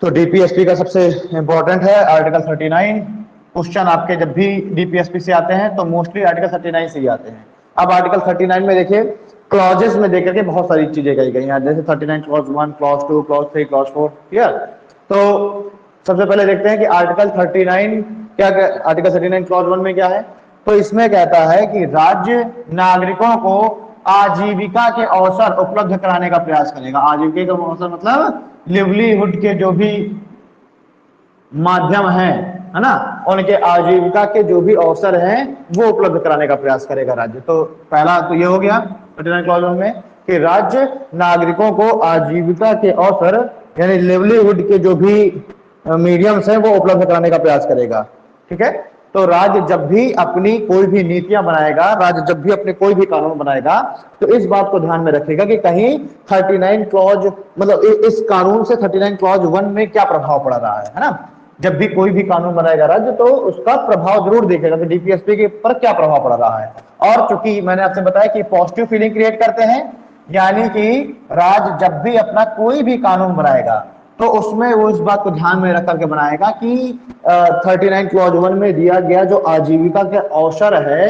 तो डीपीएसपी का सबसे इंपॉर्टेंट है आर्टिकल 39। क्वेश्चन आपके जब भी डीपीएसपी से आते हैं तो मोस्टली आर्टिकल 39 से ही आते हैं। अब आर्टिकल 39 में देखिए क्लॉजेस में देख करके बहुत सारी चीजें कही गई हैं, जैसे 39 clause 1, clause 2, clause 3, clause 4। Clear. तो सबसे पहले देखते हैं कि आर्टिकल 39 क्या, आर्टिकल 39 क्लॉज 1 में क्या है। तो इसमें कहता है कि राज्य नागरिकों को आजीविका के अवसर उपलब्ध कराने का प्रयास करेगा। आजीविका के अवसर मतलब लिवलीहुड के जो भी माध्यम है ना, उनके आजीविका के जो भी अवसर हैं वो उपलब्ध कराने का प्रयास करेगा राज्य। तो पहला तो ये हो गया 39 क्लॉज 1 में कि राज्य नागरिकों को आजीविका के अवसर यानी लिवलीहुड के जो भी मीडियम्स हैं वो उपलब्ध कराने का प्रयास करेगा। ठीक है, तो राज्य जब भी अपनी कोई भी नीतियां बनाएगा, राज्य जब भी अपने कोई भी कानून बनाएगा तो इस बात को ध्यान में रखेगा कि कहीं 39 क्लॉज मतलब इस कानून से 39 क्लॉज 1 में क्या प्रभाव पड़ रहा है ना। जब भी कोई भी कानून बनाएगा राज्य तो उसका प्रभाव जरूर देखेगा कि डीपीएसपी के ऊपर क्या प्रभाव पड़ रहा है। और चूंकि मैंने आपसे बताया कि पॉजिटिव फीलिंग क्रिएट करते हैं, यानी कि राज्य जब भी अपना कोई भी कानून बनाएगा तो उसमें वो इस बात को ध्यान में रख करके बनाएगा कि 39 क्लॉज 1 में दिया गया जो आजीविका के अवसर है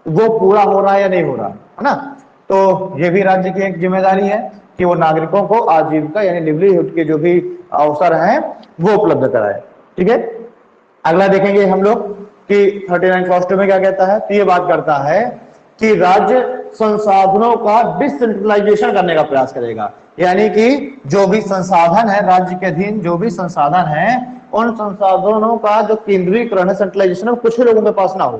वो पूरा हो रहा है या नहीं हो रहा है ना। तो ये भी राज्य की एक जिम्मेदारी है कि वो नागरिकों को आजीविका यानी लिवलीहुड के जो भी अवसर हैं वो उपलब्ध कराए। ठीक है, अगला देखेंगे हम लोग कि 39 क्लॉज 2 में क्या कहता है। तो ये बात करता है कि राज्य संसाधनों का डिसेंट्रलाइजेशन करने का प्रयास करेगा, यानी कि जो भी संसाधन है राज्य के अधीन, जो भी संसाधन है उन संसाधनों का जो केंद्रीकरण है, सेंट्रलाइजेशन, कुछ ही लोगों के पास ना हो।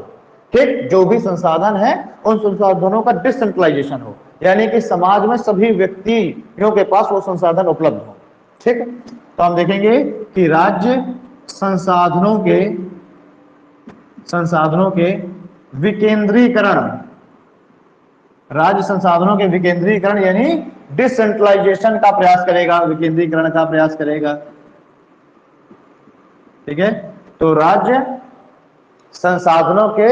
ठीक, जो भी संसाधन है उन संसाधनों का डिसेंट्रलाइजेशन हो, यानी कि समाज में सभी व्यक्तियों के पास वो संसाधन उपलब्ध हो। ठीक, तो हम देखेंगे कि राज्य संसाधनों के विकेंद्रीकरण, राज्य संसाधनों के विकेंद्रीकरण यानी डिसेंट्रलाइजेशन का प्रयास करेगा, विकेंद्रीकरण का प्रयास करेगा। ठीक है, तो राज्य संसाधनों के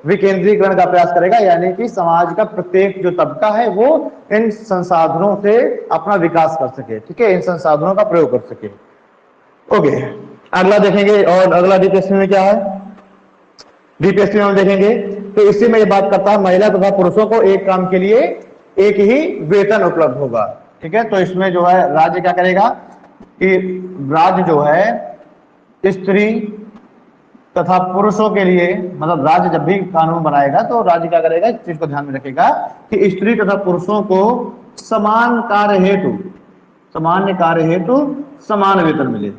विकेंद्रीकरण का प्रयास करेगा, यानी कि समाज का प्रत्येक जो तबका है वो इन संसाधनों से अपना विकास कर सके। ठीक है, इन संसाधनों का प्रयोग कर सके। ओके, अगला देखेंगे और अगला डीपीएसपी में क्या है। डीपीएसपी में हम देखेंगे तो इसी में ये बात करता है महिला तथा पुरुषों को एक काम के लिए एक ही वेतन उपलब्ध होगा। ठीक है, तो इसमें जो है राज्य क्या करेगा कि राज्य जो है स्त्री तथा पुरुषों के लिए, मतलब राज्य जब भी कानून बनाएगा तो राज्य क्या करेगा, इस चीज को ध्यान में रखेगा कि स्त्री तथा पुरुषों को समान कार्य हेतु समान वेतन मिले।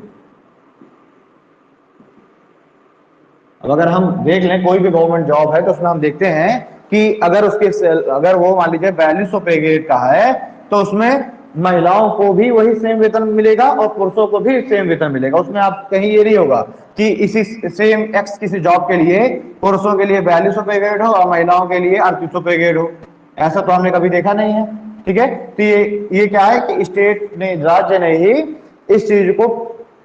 अब अगर हम देख लें कोई भी गवर्नमेंट जॉब है तो उसमें हम देखते हैं कि अगर वो मान लीजिए 4200 पे ग्रेड का है तो उसमें महिलाओं को भी वही सेम वेतन मिलेगा और पुरुषों को भी सेम वेतन मिलेगा। उसमें आप कहीं ये नहीं होगा कि इसी सेम एक्स किसी जॉब के लिए पुरुषों के लिए 4200 पे ग्रेड हो और महिलाओं के लिए 3800 पे ग्रेड हो। ऐसा तो हमने कभी देखा नहीं है। ठीक है, तो ये क्या है कि स्टेट ने, राज्य ने ही इस चीज को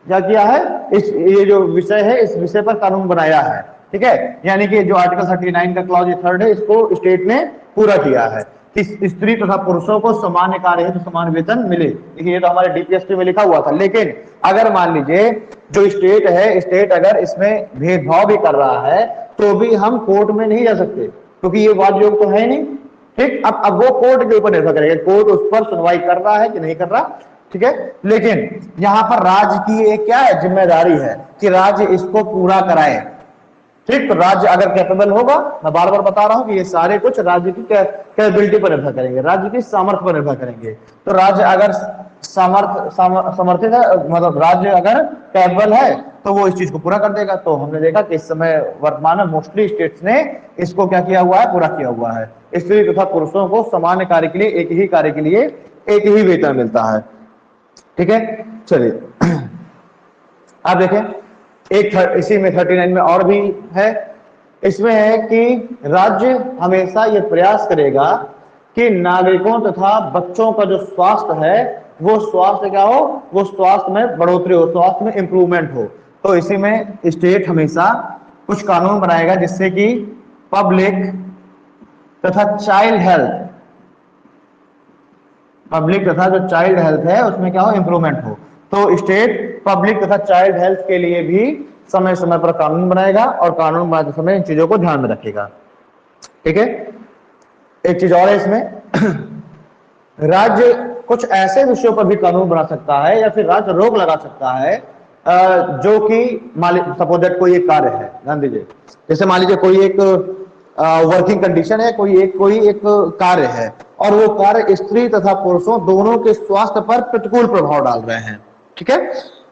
क्या किया है, ये जो विषय है इस विषय पर कानून बनाया है। ठीक है, यानी कि जो आर्टिकल 39 का क्लॉज 3 है इसको स्टेट ने पूरा किया है कि स्त्री तथा पुरुषों को समान कार्य हेतु समान वेतन मिले। देखिए ये तो हमारे डीपीएसपी में लिखा हुआ था, लेकिन अगर मान लीजिए जो स्टेट है, स्टेट अगर इसमें भेदभाव भी कर रहा है तो भी हम कोर्ट में नहीं जा सकते, क्योंकि ये वाद योग तो है नहीं। ठीक, अब वो कोर्ट के ऊपर निर्भर करेगा, कोर्ट उस पर सुनवाई कर रहा है कि नहीं कर रहा। ठीक है, लेकिन यहां पर राज्य की एक क्या है, जिम्मेदारी है कि राज्य इसको पूरा कराए। ठीक, तो राज्य अगर कैपेबल होगा, मैं बार बार बता रहा हूं कि ये सारे कुछ राज्य की कैपेबिलिटी पर निर्भर करेंगे, राज्य की सामर्थ्य पर निर्भर करेंगे। तो राज्य अगर समर्थित है, मतलब राज्य अगर कैपेबल है तो वो इस चीज को पूरा कर देगा। तो हमने देखा कि इस समय वर्तमान में मोस्टली स्टेट्स ने इसको क्या किया हुआ है, पूरा किया हुआ है। स्त्री तथा पुरुषों को समान कार्य के लिए, एक ही कार्य के लिए एक ही वेतन मिलता है। ठीक है, चलिए आप देखें एक इसी में 39 में और भी है। इसमें है कि राज्य हमेशा ये प्रयास करेगा कि नागरिकों तथा बच्चों का जो स्वास्थ्य है वो स्वास्थ्य क्या हो, वो स्वास्थ्य में बढ़ोतरी हो, स्वास्थ्य में इंप्रूवमेंट हो। तो इसी में स्टेट हमेशा कुछ कानून बनाएगा जिससे कि पब्लिक तथा चाइल्ड हेल्थ, पब्लिक तथा जो चाइल्ड हेल्थ है उसमें क्या हो, इंप्रूवमेंट हो। तो स्टेट पब्लिक तथा चाइल्ड हेल्थ के लिए भी समय समय पर कानून बनाएगा और कानून बनाते समय इन चीजों को ध्यान में रखेगा। ठीक है, एक चीज और है इसमें, राज्य कुछ ऐसे विषयों पर भी कानून बना सकता है या फिर राज्य रोक लगा सकता है जो कि सपोज दैट कोई एक कार्य है, ध्यान दीजिए, जैसे मान लीजिए कोई एक वर्किंग कंडीशन है, कोई एक कार्य है और वो कार्य स्त्री तथा पुरुषों दोनों के स्वास्थ्य पर प्रतिकूल प्रभाव डाल रहे हैं। ठीक है,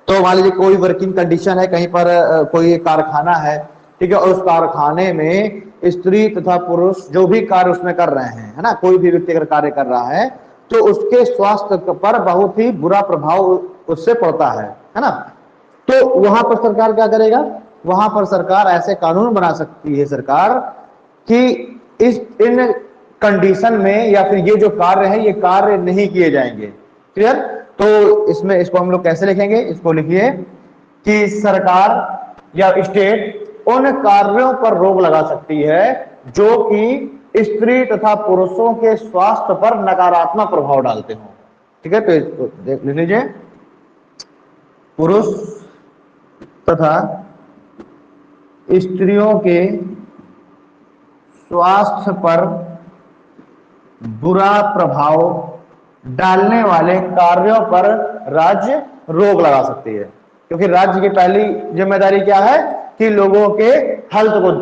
तो मान लीजिए कोई वर्किंग कंडीशन है, कहीं पर कोई एक कारखाना है, ठीक है, और उस कारखाने में स्त्री तथा पुरुष जो भी कार्य उसमें कर रहे हैं, है ना, कोई भी व्यक्ति अगर कार्य कर रहा है तो उसके स्वास्थ्य पर बहुत ही बुरा प्रभाव उससे पड़ता है ना। तो वहां पर सरकार क्या करेगा, वहां पर सरकार ऐसे कानून बना सकती है सरकार कि इन कंडीशन में या फिर ये जो कार्य है ये कार्य नहीं किए जाएंगे। क्लियर, तो इसमें इसको हम लोग कैसे लिखेंगे, इसको लिखिए कि सरकार या स्टेट उन कार्यों पर रोक लगा सकती है जो कि स्त्री तथा पुरुषों के स्वास्थ्य पर नकारात्मक प्रभाव डालते हो। ठीक है, तो इसको देख लीजिए, पुरुष तथा स्त्रियों के स्वास्थ्य पर बुरा प्रभाव डालने वाले कार्यों पर राज्य रोक लगा सकती है, क्योंकि राज्य की पहली जिम्मेदारी क्या है कि लोगों के हेल्थ को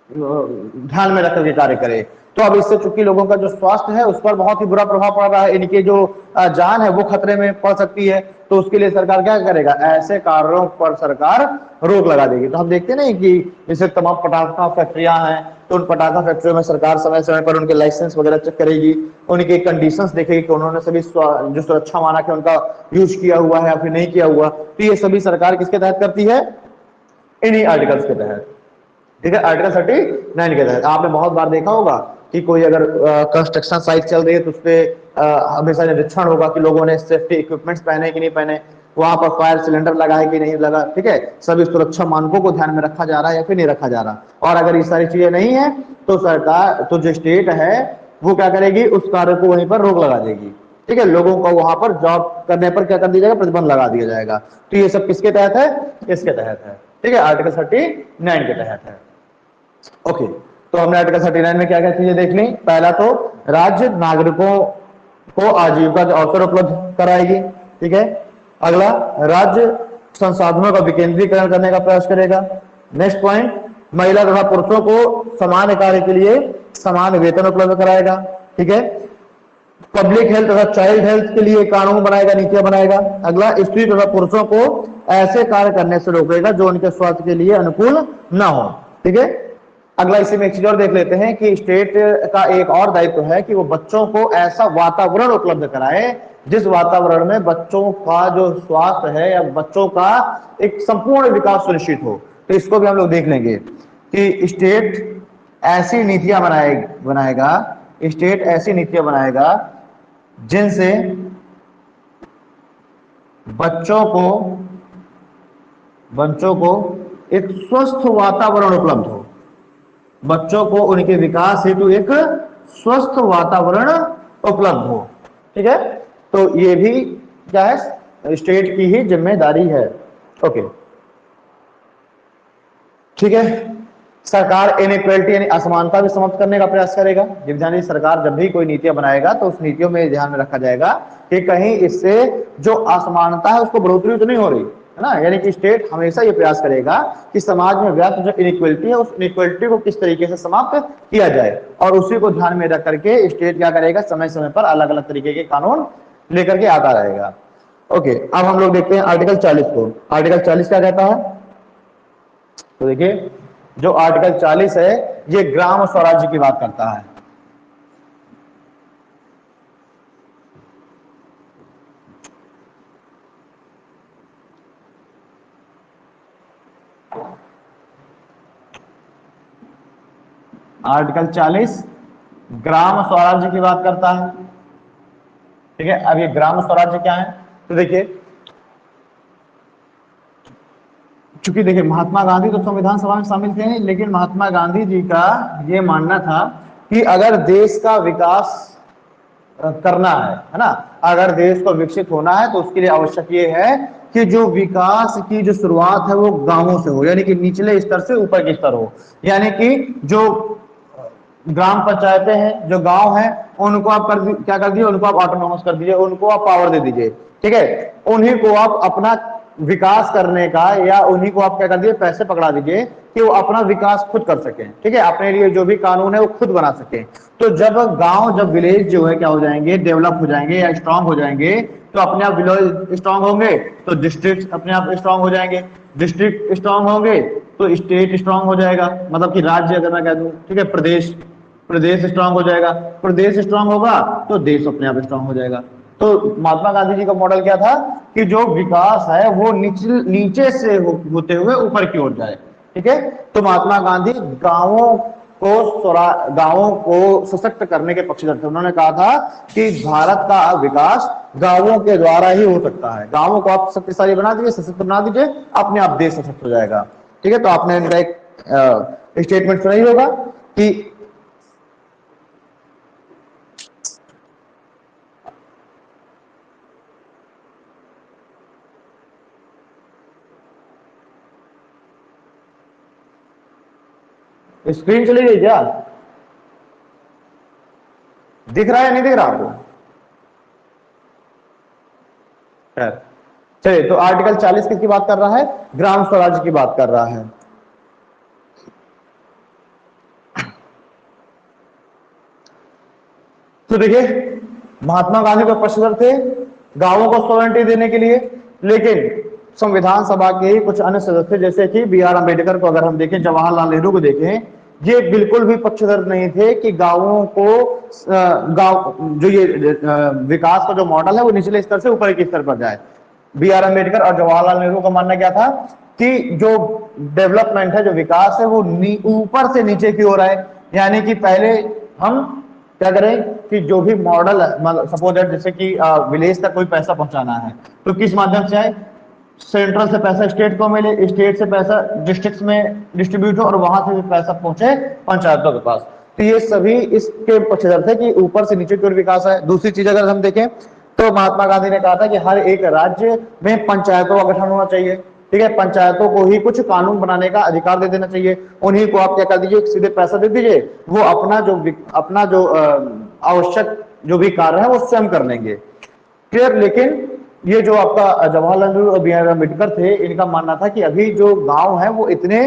ध्यान में रखकर के कार्य करे। तो अब इससे चूंकि लोगों का जो स्वास्थ्य है उस पर बहुत ही बुरा प्रभाव पड़ रहा है, इनकी जो जान है वो खतरे में पड़ सकती है, तो उसके लिए सरकार क्या करेगा, ऐसे कार्यों पर सरकार रोक लगा देगी। तो हम देखते नहीं कि जैसे तमाम पटाखा फैक्ट्रियां हैं, तो उन पटाखा फैक्ट्रियों में सरकार समय समय पर उनके लाइसेंस वगैरह चेक करेगी, उनके कंडीशंस देखेगी कि उन्होंने सभी जो सुरक्षा मानक है उनका यूज किया हुआ है या फिर नहीं किया हुआ। तो ये सभी सरकार किसके तहत करती है, इन्हीं आर्टिकल्स के तहत। ठीक है, आर्टिकल 39 के तहत। आपने बहुत बार देखा होगा कि कोई अगर कंस्ट्रक्शन साइट चल रही है तो उसपे हमेशा निरीक्षण होगा कि लोगों ने सेफ्टी इक्विपमेंट्स पहने कि नहीं पहने, वहां पर फायर सिलेंडर लगा है कि नहीं लगा। ठीक है, सभी सुरक्षा मानकों को ध्यान में रखा जा रहा है या फिर नहीं रखा जा रहा। और अगर ये सारी चीजें नहीं है तो सरकार, तो जो स्टेट है वो क्या करेगी, उस कार्य को वहीं पर रोक लगा देगी। ठीक है, लोगों को वहां पर जॉब करने पर क्या कर दिया जाएगा, प्रतिबंध लगा दिया जाएगा। तो ये सब किसके तहत है, इसके तहत है। ठीक है, आर्टिकल 39 के तहत है। ओके, तो हमने आर्टिकल 39 में क्या क्या चीजें देख ली। पहला तो राज्य नागरिकों को आजीविका के अवसर उपलब्ध कराएगी। ठीक है, अगला राज्य संसाधनों का विकेंद्रीकरण करने का प्रयास करेगा। नेक्स्ट पॉइंट, महिला तथा पुरुषों को समान कार्य के लिए समान वेतन उपलब्ध कराएगा। ठीक है, पब्लिक हेल्थ तथा चाइल्ड हेल्थ के लिए कानून बनाएगा, नीतियां बनाएगा। अगला, स्त्री तथा पुरुषों को ऐसे कार्य करने से रोकेगा जो उनके स्वास्थ्य के लिए अनुकूल ना हो। ठीक है, अगला इसी में एक चीज और देख लेते हैं कि स्टेट का एक और दायित्व है कि वो बच्चों को ऐसा वातावरण उपलब्ध कराए जिस वातावरण में बच्चों का जो स्वास्थ्य है या बच्चों का एक संपूर्ण विकास सुनिश्चित हो। तो इसको भी हम लोग देख लेंगे कि स्टेट ऐसी नीतियां बनाएगा, स्टेट ऐसी नीतियां बनाएगा जिनसे बच्चों को एक स्वस्थ वातावरण उपलब्ध हो, बच्चों को उनके विकास हेतु एक स्वस्थ वातावरण उपलब्ध हो। ठीक है, तो ये भी क्या है, स्टेट की ही जिम्मेदारी है। ओके, ठीक है। सरकार इनइक्वालिटी यानी असमानता भी समाप्त करने का प्रयास करेगा। यानी सरकार जब भी कोई नीतियां बनाएगा तो उस नीतियों में ध्यान में रखा जाएगा कि कहीं इससे जो असमानता है उसको बढ़ोतरी तो नहीं हो रही है ना। यानी कि स्टेट हमेशा ये प्रयास करेगा कि समाज में व्याप्त जो इनइक्वालिटी है उस इनइक्वालिटी को किस तरीके से समाप्त किया जाए, और उसी को ध्यान में रख करके स्टेट क्या करेगा, समय समय पर अलग अलग तरीके के कानून लेकर के आता रहेगा। ओके, अब हम लोग देखते हैं आर्टिकल 40 को। आर्टिकल 40 क्या कहता है, तो देखिए जो आर्टिकल 40 है ये ग्राम स्वराज्य की बात करता है। आर्टिकल 40 ग्राम स्वराज्य की बात करता है। ठीक है, अब ये ग्राम स्वराज्य क्या है, तो देखिए चूंकि देखिए महात्मा गांधी तो संविधान सभा में शामिल थे, लेकिन महात्मा गांधी जी का ये मानना था कि अगर देश का विकास करना है ना, अगर देश को विकसित होना है तो उसके लिए आवश्यक ये है कि जो विकास की जो शुरुआत है वो गांवों से हो, यानी कि निचले स्तर से ऊपर के स्तर हो। यानी कि जो ग्राम पंचायतें हैं, जो गांव हैं, उनको आप क्या कर दिए, उनको आप ऑटोनॉमस कर दीजिए, उनको आप पावर दे दीजिए। ठीक है, उन्हीं को आप अपना विकास करने का, या उन्हीं को आप क्या कर दिए, पैसे पकड़ा दीजिए कि वो अपना विकास खुद कर सके। ठीक है, अपने लिए जो भी कानून है वो खुद बना सके। तो जब गांव, जब विलेज जो है क्या हो जाएंगे, डेवलप हो जाएंगे या स्ट्रांग हो जाएंगे, तो अपने आप विलेज स्ट्रांग होंगे तो डिस्ट्रिक्ट अपने आप स्ट्रांग हो जाएंगे, डिस्ट्रिक्ट स्ट्रांग होंगे तो स्टेट स्ट्रांग हो जाएगा, मतलब कि राज्य अगर मैं कह दूं, ठीक है, प्रदेश, प्रदेश स्ट्रांग हो जाएगा, प्रदेश स्ट्रांग होगा तो देश अपने आप स्ट्रांग हो जाएगा। तो महात्मा गांधी जी का मॉडल क्या था कि जो विकास है वो नीचे से होते हुए ऊपर की ओर जाए। ठीक है, तो महात्मा गांधी गांवों को सशक्त करने के पक्षधर थे। उन्होंने कहा था कि भारत का विकास गांवों के द्वारा ही हो सकता है। गांवों को आप शक्तिशाली बना दीजिए, सशक्त बना दीजिए, अपने आप देश सशक्त हो जाएगा। ठीक है, तो आपने इनका एक स्टेटमेंट सुना ही होगा कि स्क्रीन चली गई क्या, दिख रहा है या नहीं दिख रहा आपको? चलिए, तो आर्टिकल 40 किसकी बात कर रहा है, ग्राम स्वराज्य की बात कर रहा है। तो देखिए महात्मा गांधी तो पक्षधर थे गांवों को सॉवरेंटी देने के लिए, लेकिन संविधान सभा के कुछ अन्य सदस्य जैसे कि बी.आर. अम्बेडकर को अगर हम देखें, जवाहरलाल नेहरू को देखें, ये बिल्कुल भी पक्षधर नहीं थे कि गांवों को गांव जो ये विकास का जो मॉडल है वो निचले स्तर से ऊपर के स्तर पर जाए। बी.आर. अम्बेडकर और जवाहरलाल नेहरू का मानना क्या था कि जो डेवलपमेंट है, जो विकास है, वो ऊपर से नीचे की ओर आए। यानी कि पहले हम क्या करें कि जो भी मॉडल है, सपोज दैट जैसे कि विलेज तक कोई पैसा पहुंचाना है तो किस माध्यम से आए, सेंट्रल से पैसा स्टेट को मिले, स्टेट से पैसा डिस्ट्रिक्ट में डिस्ट्रीब्यूट हो और वहां से पैसा पहुंचे पंचायतों के पास। तो ये सभी इसके पक्षधर थे कि ऊपर से नीचे की ओर विकास है। दूसरी चीज अगर हम देखें तो महात्मा गांधी ने कहा था कि हर एक राज्य में पंचायतों का गठन होना चाहिए। ठीक है, पंचायतों को ही कुछ कानून बनाने का अधिकार दे देना चाहिए, उन्हीं को आप क्या कर दीजिए, सीधे पैसा दे दीजिए, वो अपना जो आवश्यक जो भी कार्य है वो स्वयं कर लेंगे। क्लियर। लेकिन ये जो आपका जवाहरलाल नेहरू और बी.आर. अम्बेडकर थे, इनका मानना था कि अभी जो गांव है वो इतने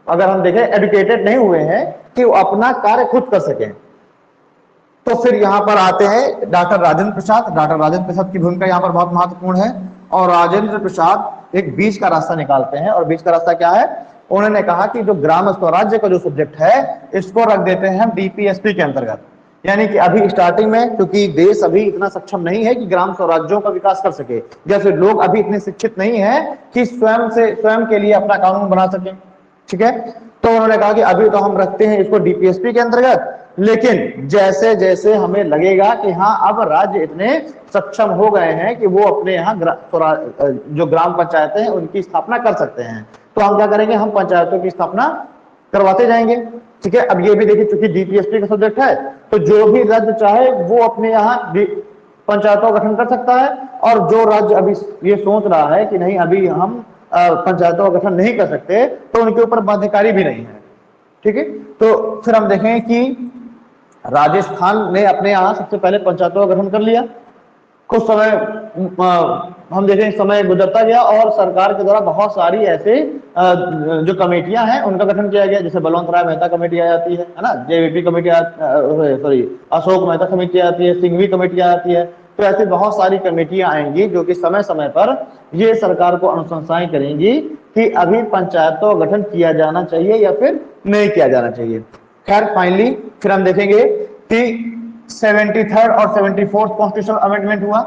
अगर हम देखें एजुकेटेड नहीं हुए हैं कि वो अपना कार्य खुद कर सकें। तो फिर यहाँ पर आते हैं डॉक्टर राजेंद्र प्रसाद। डॉक्टर राजेंद्र प्रसाद की भूमिका यहाँ पर बहुत महत्वपूर्ण है, और राजेंद्र प्रसाद एक बीच का रास्ता निकालते हैं। और बीच का रास्ता क्या है, उन्होंने कहा कि जो ग्राम स्वराज्य का जो सब्जेक्ट है इसको रख देते हैं हम डीपीएसपी के अंतर्गत। यानी कि अभी स्टार्टिंग में, क्योंकि देश अभी इतना सक्षम नहीं है कि ग्राम स्वराज्यों का विकास कर सके, या फिर लोग अभी इतने शिक्षित नहीं है कि स्वयं के लिए अपना कानून बना सके। ठीक है, तो उन्होंने कहा कि अभी तो हम रखते हैं इसको डीपीएसपी के अंतर्गत, लेकिन जैसे जैसे हमें लगेगा कि हाँ अब राज्य इतने सक्षम हो गए हैं कि वो अपने यहाँ जो ग्राम पंचायतें हैं उनकी स्थापना कर सकते हैं, तो हम क्या करेंगे, हम पंचायतों की स्थापना करवाते जाएंगे। ठीक है। अब ये भी देखिए, चूंकि डीपीएसपी का सब्जेक्ट है, तो जो भी राज्य चाहे वो अपने यहाँ पंचायतों का गठन कर सकता है, और जो राज्य अभी ये सोच रहा है कि नहीं अभी हम पंचायतों का गठन नहीं कर सकते, तो उनके ऊपर बाध्यकारी भी नहीं है। ठीक है, तो फिर हम देखें कि राजस्थान ने अपने यहाँ सबसे पहले पंचायतों का गठन कर लिया। कुछ समय हम देखें समय गुजरता गया और सरकार के द्वारा बहुत सारी ऐसे जो कमेटियां हैं उनका गठन किया गया, जैसे बलवंत राय मेहता कमेटी आ जाती है ना, JVP committee, sorry Ashok Mehta committee आती है, सिंघवी कमेटी आती है। तो ऐसी बहुत सारी कमेटियां आएंगी जो कि समय समय पर ये सरकार को अनुशंसाएं करेंगी कि अभी पंचायतों का गठन किया जाना चाहिए या फिर नहीं किया जाना चाहिए। खैर फाइनली फिर हम देखेंगे कि 73rd और 74th कॉन्स्टिट्यूशनल अमेंडमेंट हुआ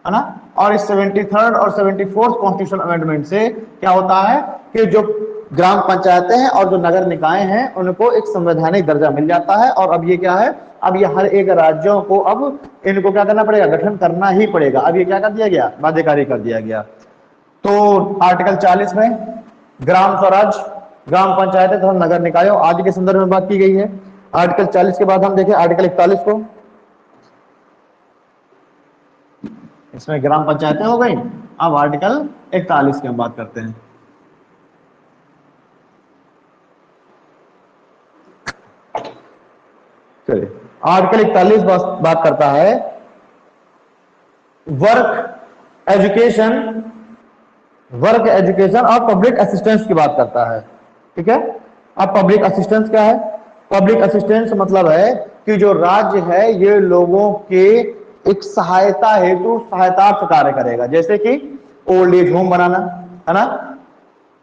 है ना, और इस 73rd और 74th कॉन्स्टिट्यूशनल अमेंडमेंट से क्या होता है कि जो ग्राम पंचायतें हैं और जो नगर निकाय हैं उनको एक संवैधानिक दर्जा मिल जाता है। और अब ये क्या है, अब ये हर एक राज्यों को अब इनको क्या करना पड़ेगा, गठन करना ही पड़ेगा। अब ये क्या कर दिया गया, बाध्यकारी कर दिया गया। तो आर्टिकल 40 में ग्राम स्वराज, ग्राम पंचायतें तथा नगर निकायों आदि के संदर्भ में बात की गई है। आर्टिकल 40 के बाद हम देखें आर्टिकल 41 को, इसमें ग्राम पंचायतें हो गई। अब आर्टिकल 41 की हम बात करते हैं। चलिए, आर्टिकल 41 बात करता है वर्क एजुकेशन और पब्लिक असिस्टेंस की बात करता है। ठीक है, अब पब्लिक असिस्टेंस क्या है? पब्लिक असिस्टेंस मतलब है कि जो राज्य है ये लोगों के एक सहायता हेतु सहायतार्थ कार्य करेगा, जैसे कि ओल्ड एज होम बनाना है ना,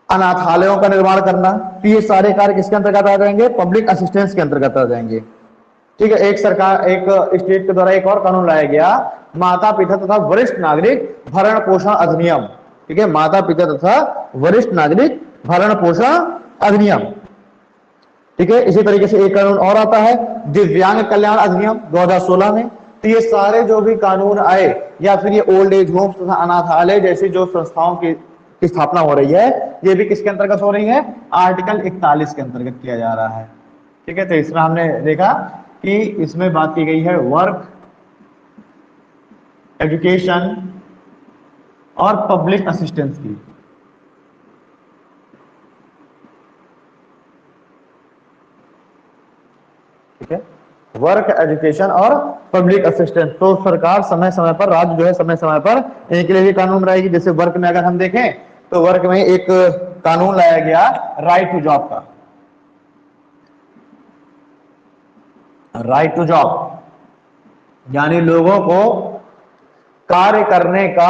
अनाथालयों का निर्माण करना। तो ये सारे कार्य किसके अंतर्गत आ जाएंगे? पब्लिक असिस्टेंस के अंतर्गत आ जाएंगे। ठीक है, एक स्टेट के द्वारा एक और कानून लाया गया, माता पिता तथा वरिष्ठ नागरिक भरण पोषण अधिनियम। ठीक है, माता पिता तथा वरिष्ठ नागरिक भरण पोषण अधिनियम। ठीक है, इसी तरीके से एक कानून और आता है दिव्यांग कल्याण अधिनियम 2016 में। तो ये सारे जो भी कानून आए, या फिर ये ओल्ड एज होम तथा अनाथालय जैसी जो संस्थाओं की स्थापना हो रही है, ये भी किसके अंतर्गत हो रही है? आर्टिकल 41 के अंतर्गत किया जा रहा है। ठीक है, तो इसमें हमने देखा कि इसमें बात की गई है वर्क, एजुकेशन और पब्लिक असिस्टेंस की। ठीक है, वर्क, एजुकेशन और पब्लिक असिस्टेंस। तो सरकार समय समय पर, राज्य जो है समय समय पर इनके लिए भी कानून बनाएगी। जैसे वर्क में अगर हम देखें तो वर्क में एक कानून लाया गया राइट टू जॉब का। राइट टू जॉब यानी लोगों को कार्य करने का,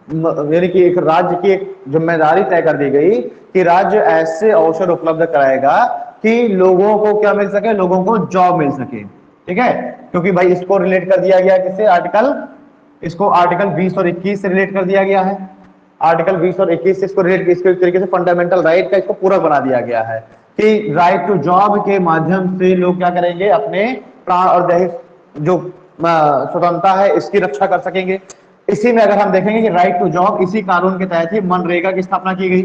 यानी कि एक राज्य की एक जिम्मेदारी तय कर दी गई कि राज्य ऐसे अवसर उपलब्ध कराएगा कि लोगों को क्या मिल सके, लोगों को जॉब मिल सके। ठीक है, क्योंकि भाई इसको रिलेट कर दिया गया किससे? इसको आर्टिकल 20 और 21 से रिलेट कर दिया गया है। आर्टिकल 20 और 21 से इसको रिलेट, इसके तरीके से फंडामेंटल राइट का इसको पूरा बना दिया गया है कि राइट टू जॉब के माध्यम से लोग क्या करेंगे, अपने प्राण और देह जो स्वतंत्रता है इसकी रक्षा कर सकेंगे। इसी में अगर हम देखेंगे कि राइट टू जॉब इसी कानून के तहत ही मनरेगा की स्थापना की गई।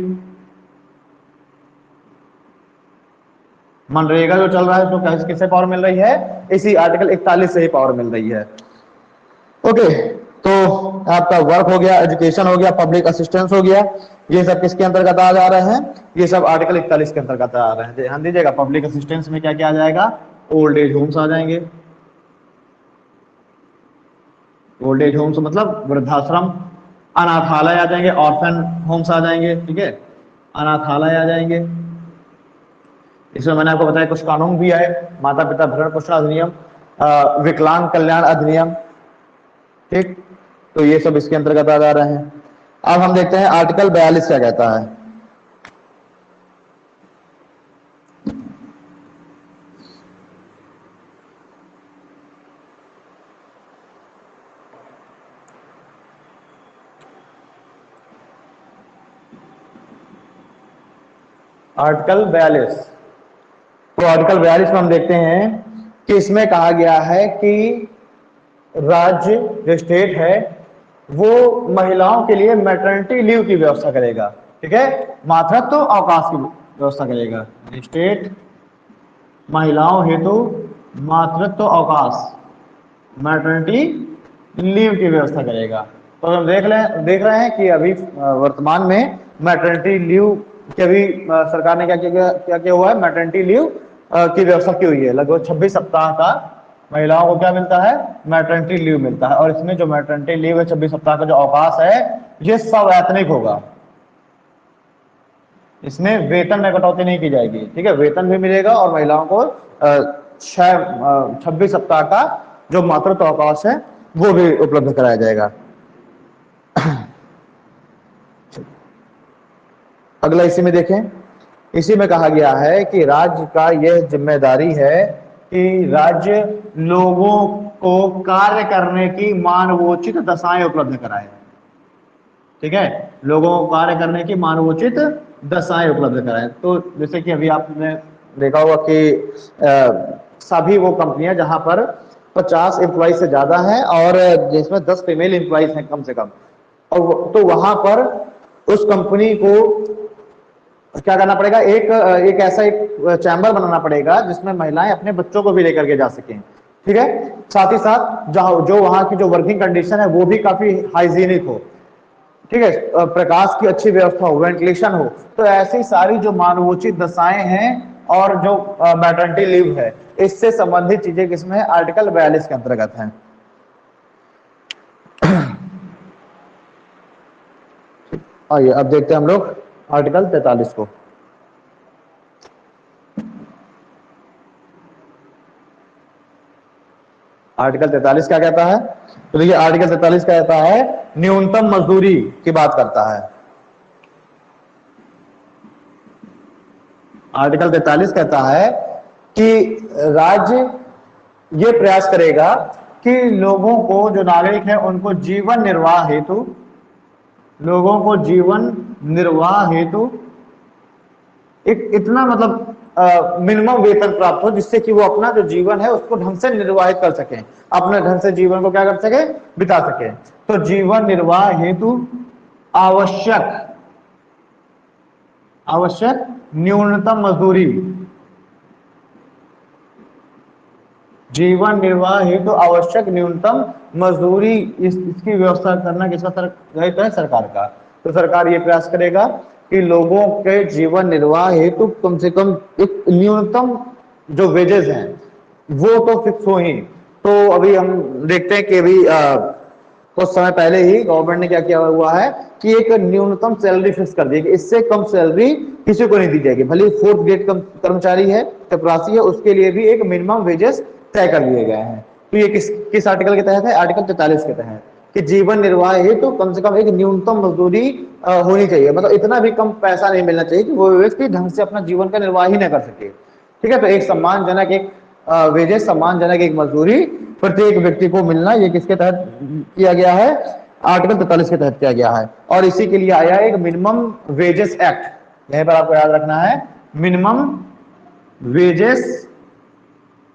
मनरेगा जो चल रहा है तो किससे पावर मिल रही है? इसी आर्टिकल 41 से ही पावर मिल रही है। ओके, तो आपका वर्क हो गया, एजुकेशन हो गया, पब्लिक असिस्टेंस हो गया, ये सब किसके अंतर्गत आ जा रहे हैं? ये सब आर्टिकल 41 के अंतर्गत आ रहे हैं। ध्यान दीजिएगा, पब्लिक असिस्टेंस में क्या क्या आ जाएगा? ओल्ड एज होम्स आ जाएंगे। ओल्ड एज होम्स मतलब वृद्धाश्रम। अनाथालय आ जाएंगे, ऑर्फन होम्स आ जाएंगे। ठीक है, अनाथालय आ जाएंगे। इसमें मैंने आपको बताया कुछ कानून भी आए, माता पिता भरण पोषण अधिनियम, विकलांग कल्याण अधिनियम। ठीक, तो ये सब इसके अंतर्गत आ जा रहे हैं। अब हम देखते हैं आर्टिकल 42 क्या कहता है। आर्टिकल 42, तो आर्टिकल 42 में हम देखते हैं कि इसमें कहा गया है कि राज्य जो स्टेट है वो महिलाओं के लिए मैटरनिटी लीव की व्यवस्था करेगा। ठीक है, मातृत्व अवकाश की व्यवस्था करेगा। स्टेट महिलाओं हेतु मातृत्व अवकाश, मैटरनिटी लीव की व्यवस्था करेगा। तो हम देख रहे हैं कि अभी वर्तमान में मैटरनिटी लीव के अभी सरकार ने क्या किया हुआ है, मैटरनिटी लीव की व्यवस्था की हुई है। लगभग 26 सप्ताह का महिलाओं को क्या मिलता है, मैटरनिटी लीव मिलता है। और इसमें जो मैटरनिटी लीव है, 26 सप्ताह का जो अवकाश है, ये सवैतनिक होगा। इसमें वेतन में कटौती नहीं की जाएगी, ठीक है। वेतन भी मिलेगा और महिलाओं को 26 सप्ताह का जो मातृत्व अवकाश है वो भी उपलब्ध कराया जाएगा। अगला इसी में देखें, इसी में कहा गया है कि राज्य का यह जिम्मेदारी है कि राज्य लोगों को कार्य करने की मानवोचित दशाएं उपलब्ध कराए, ठीक है। लोगों को कार्य करने की मानवोचित दशाएं उपलब्ध कराएं। तो जैसे कि अभी आपने देखा होगा कि सभी वो कंपनियां जहां पर 50 एम्प्लॉय से ज्यादा है और जिसमें 10 फीमेल एम्प्लॉयज हैं कम से कम, और तो वहां पर उस कंपनी को क्या करना पड़ेगा, एक ऐसा एक चैम्बर बनाना पड़ेगा जिसमें महिलाएं अपने बच्चों को भी लेकर के जा सकें, ठीक है। साथ ही साथ जो वहां की जो वर्किंग कंडीशन है वो भी काफी हाइजीनिक हो, ठीक है। प्रकाश की अच्छी व्यवस्था हो, वेंटिलेशन हो। तो ऐसी सारी जो मानवोचित दशाएं हैं और जो मैटरनिटी लीव है, इससे संबंधित चीजें किसमें है, आर्टिकल 42 के अंतर्गत हैं। आइए अब देखते हैं हम लोग आर्टिकल 43 को। आर्टिकल 43 क्या कहता है, तो देखिए आर्टिकल 43 क्या कहता है, न्यूनतम मजदूरी की बात करता है। आर्टिकल 43 कहता है कि राज्य ये प्रयास करेगा कि लोगों को, जो नागरिक है, उनको जीवन निर्वाह हेतु, लोगों को जीवन निर्वाह हेतु एक इतना मतलब मिनिमम वेतन प्राप्त हो जिससे कि वो अपना जो जीवन है उसको ढंग से निर्वाहित कर सके, अपने ढंग से जीवन को क्या कर सके, बिता सके। तो जीवन निर्वाह हेतु आवश्यक न्यूनतम मजदूरी, जीवन निर्वाह हेतु आवश्यक न्यूनतम मजदूरी, इसकी व्यवस्था करना किसका दायित्व है, सरकार का। तो सरकार ये प्रयास करेगा कि लोगों के जीवन निर्वाह हेतु कम से कम एक न्यूनतम जो वेजेस हैं वो तो फिक्स हो ही। तो अभी हम देखते हैं कि अभी कुछ समय पहले ही गवर्नमेंट ने क्या किया हुआ है कि एक न्यूनतम सैलरी फिक्स कर दी है कि इससे कम सैलरी किसी को नहीं दी जाएगी। भले 4th ग्रेड कर्मचारी है, चपरासी है, उसके लिए भी एक मिनिमम वेजेस तय कर दिए गए हैं। तो ये किस आर्टिकल के तहत है, आर्टिकल 43 के तहत, कि जीवन निर्वाह हेतु तो कम से कम एक न्यूनतम मजदूरी होनी चाहिए। मतलब इतना भी कम पैसा नहीं मिलना चाहिए कि वो व्यक्ति ढंग से अपना जीवन का निर्वाह ही न कर सके, ठीक है। तो एक सम्मानजनक एक वेजेस, सम्मानजनक एक मजदूरी प्रत्येक व्यक्ति को मिलना, ये किसके तहत किया गया है, आर्टिकल 43 के तहत किया गया है। और इसी के लिए आया एक मिनिमम वेजेस एक्ट, यहीं पर आपको याद रखना है, मिनिमम वेजेस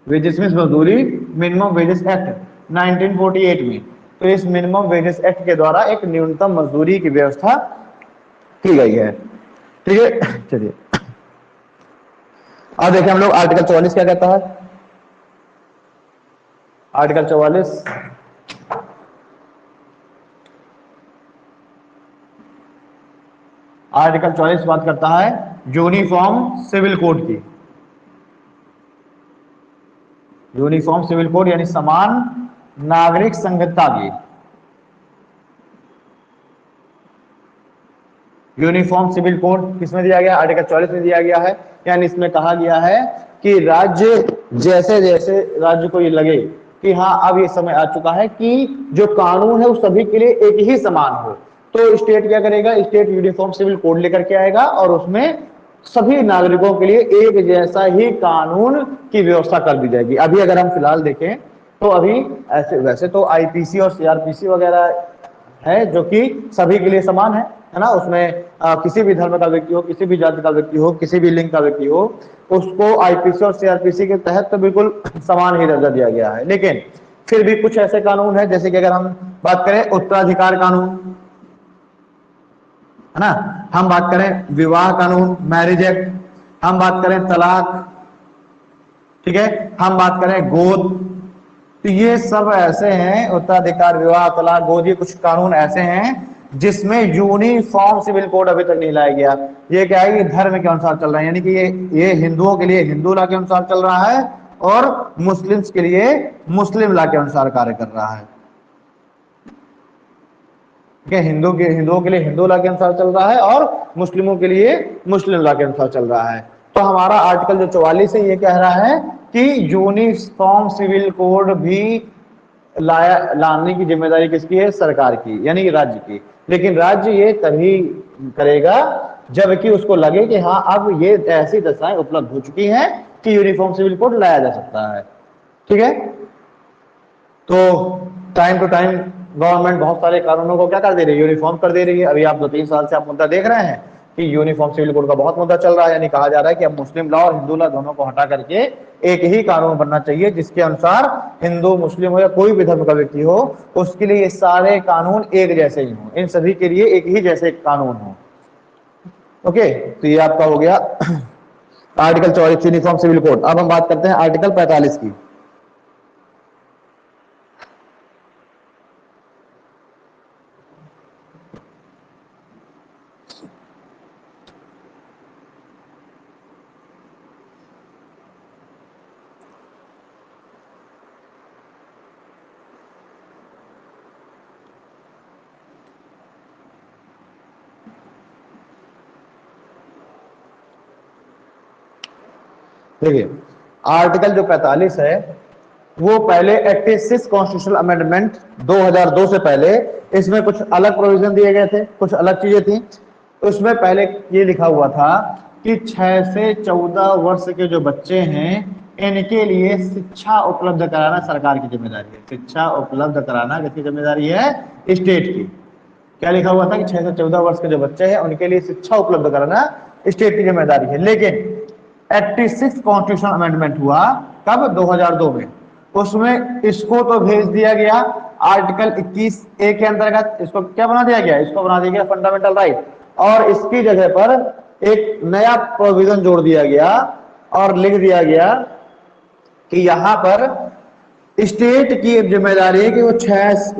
में मजदूरी, मिनिमम वेजेस एक्ट 1948 में। तो इस मिनिमम वेजेस एक्ट के द्वारा एक न्यूनतम मजदूरी की व्यवस्था की गई है, ठीक है। चलिए अब देखें हम लोग आर्टिकल 44 क्या कहता है। आर्टिकल 44 बात करता है यूनिफॉर्म सिविल कोड की। यूनिफॉर्म सिविल कोड यानी समान नागरिक संहिता की। यूनिफॉर्म सिविल कोड किसमें दिया गया, आर्टिकल 44 में दिया गया है। यानी इसमें कहा गया है कि राज्य जैसे जैसे राज्य को ये लगे कि हाँ अब ये समय आ चुका है कि जो कानून है वो सभी के लिए एक ही समान हो, तो स्टेट क्या करेगा, स्टेट यूनिफॉर्म सिविल कोड लेकर के आएगा और उसमें सभी नागरिकों के लिए एक जैसा ही कानून की व्यवस्था कर दी जाएगी। अभी अगर हम फिलहाल देखें तो अभी ऐसे वैसे तो आईपीसी और सीआरपीसी वगैरह है जो कि सभी के लिए समान है ना। उसमें किसी भी धर्म का व्यक्ति हो, किसी भी जाति का व्यक्ति हो, किसी भी लिंग का व्यक्ति हो, उसको आईपीसी और सीआरपीसी के तहत तो बिल्कुल समान ही दर्जा दिया गया है। लेकिन फिर भी कुछ ऐसे कानून है, जैसे कि अगर हम बात करें उत्तराधिकार कानून, है ना, हम बात करें विवाह कानून, मैरिज एक्ट, हम बात करें तलाक, ठीक है। हम बात करें गोद, तो ये सब ऐसे हैं, उत्तराधिकार, विवाह, तलाक, गोद, ये कुछ कानून ऐसे हैं जिसमें यूनिफॉर्म सिविल कोड अभी तक नहीं लाया गया। ये क्या है, ये धर्म के अनुसार चल रहा है, यानी कि ये हिंदुओं के लिए हिंदू लॉ के अनुसार चल रहा है और मुस्लिम्स के लिए मुस्लिम लॉ के अनुसार कार्य कर रहा है। ठीक है, हिंदुओं के लिए हिंदू लॉ के अनुसार चल रहा है और मुस्लिमों के लिए मुस्लिम लॉ के अनुसार चल रहा है। तो हमारा आर्टिकल जो 44 है ये कह रहा है कि यूनिफॉर्म सिविल कोड भी लाने की जिम्मेदारी किसकी है, सरकार की, यानी राज्य की। लेकिन राज्य ये तभी करेगा जबकि उसको लगे कि हाँ अब ये ऐसी दशाएं उपलब्ध हो चुकी हैं कि यूनिफॉर्म सिविल कोड लाया जा सकता है। ठीक है, तो टाइम टू टाइम गवर्नमेंट बहुत सारे कानूनों को क्या कर दे रही है, यूनिफॉर्म कर दे रही है। अभी आप 2-3 साल से आप मुद्दा देख रहे हैं कि यूनिफॉर्म सिविल कोड का बहुत मुद्दा चल रहा है, यानी कहा जा रहा है कि अब मुस्लिम लॉ और हिंदू लॉ दोनों को हटा करके एक ही कानून बनना चाहिए जिसके अनुसार हिंदू, मुस्लिम हो या कोई भी धर्म का व्यक्ति हो, उसके लिए ये सारे कानून एक जैसे ही हो, इन सभी के लिए एक ही जैसे कानून हो। ओके, तो ये आपका हो गया आर्टिकल 44 यूनिफॉर्म सिविल कोड। अब हम बात करते हैं आर्टिकल 45 की। देखिए, आर्टिकल जो 45 है वो पहले 86 कॉन्स्टिट्यूशनल अमेंडमेंट 2002 से पहले इसमें कुछ अलग प्रोविजन दिए गए थे, कुछ अलग चीजें थी। उसमें पहले ये लिखा हुआ था कि 6 से 14 वर्ष के जो बच्चे हैं इनके लिए शिक्षा उपलब्ध कराना सरकार की जिम्मेदारी है। शिक्षा उपलब्ध कराना किसकी जिम्मेदारी है, स्टेट की। क्या लिखा हुआ था कि 6 से 14 वर्ष के जो बच्चे हैं उनके लिए शिक्षा उपलब्ध कराना स्टेट की जिम्मेदारी है। लेकिन 86 कॉन्स्टिट्यूशन अमेंडमेंट हुआ कब, 2002 में। उसमें इसको तो भेज दिया गया आर्टिकल 21A के अंतर्गत, इसको क्या बना दिया गया, इसको बना दिया गया फंडामेंटल राइट, और इसकी जगह पर एक नया प्रोविजन जोड़ दिया गया और लिख दिया गया कि यहां पर स्टेट की जिम्मेदारी है कि वो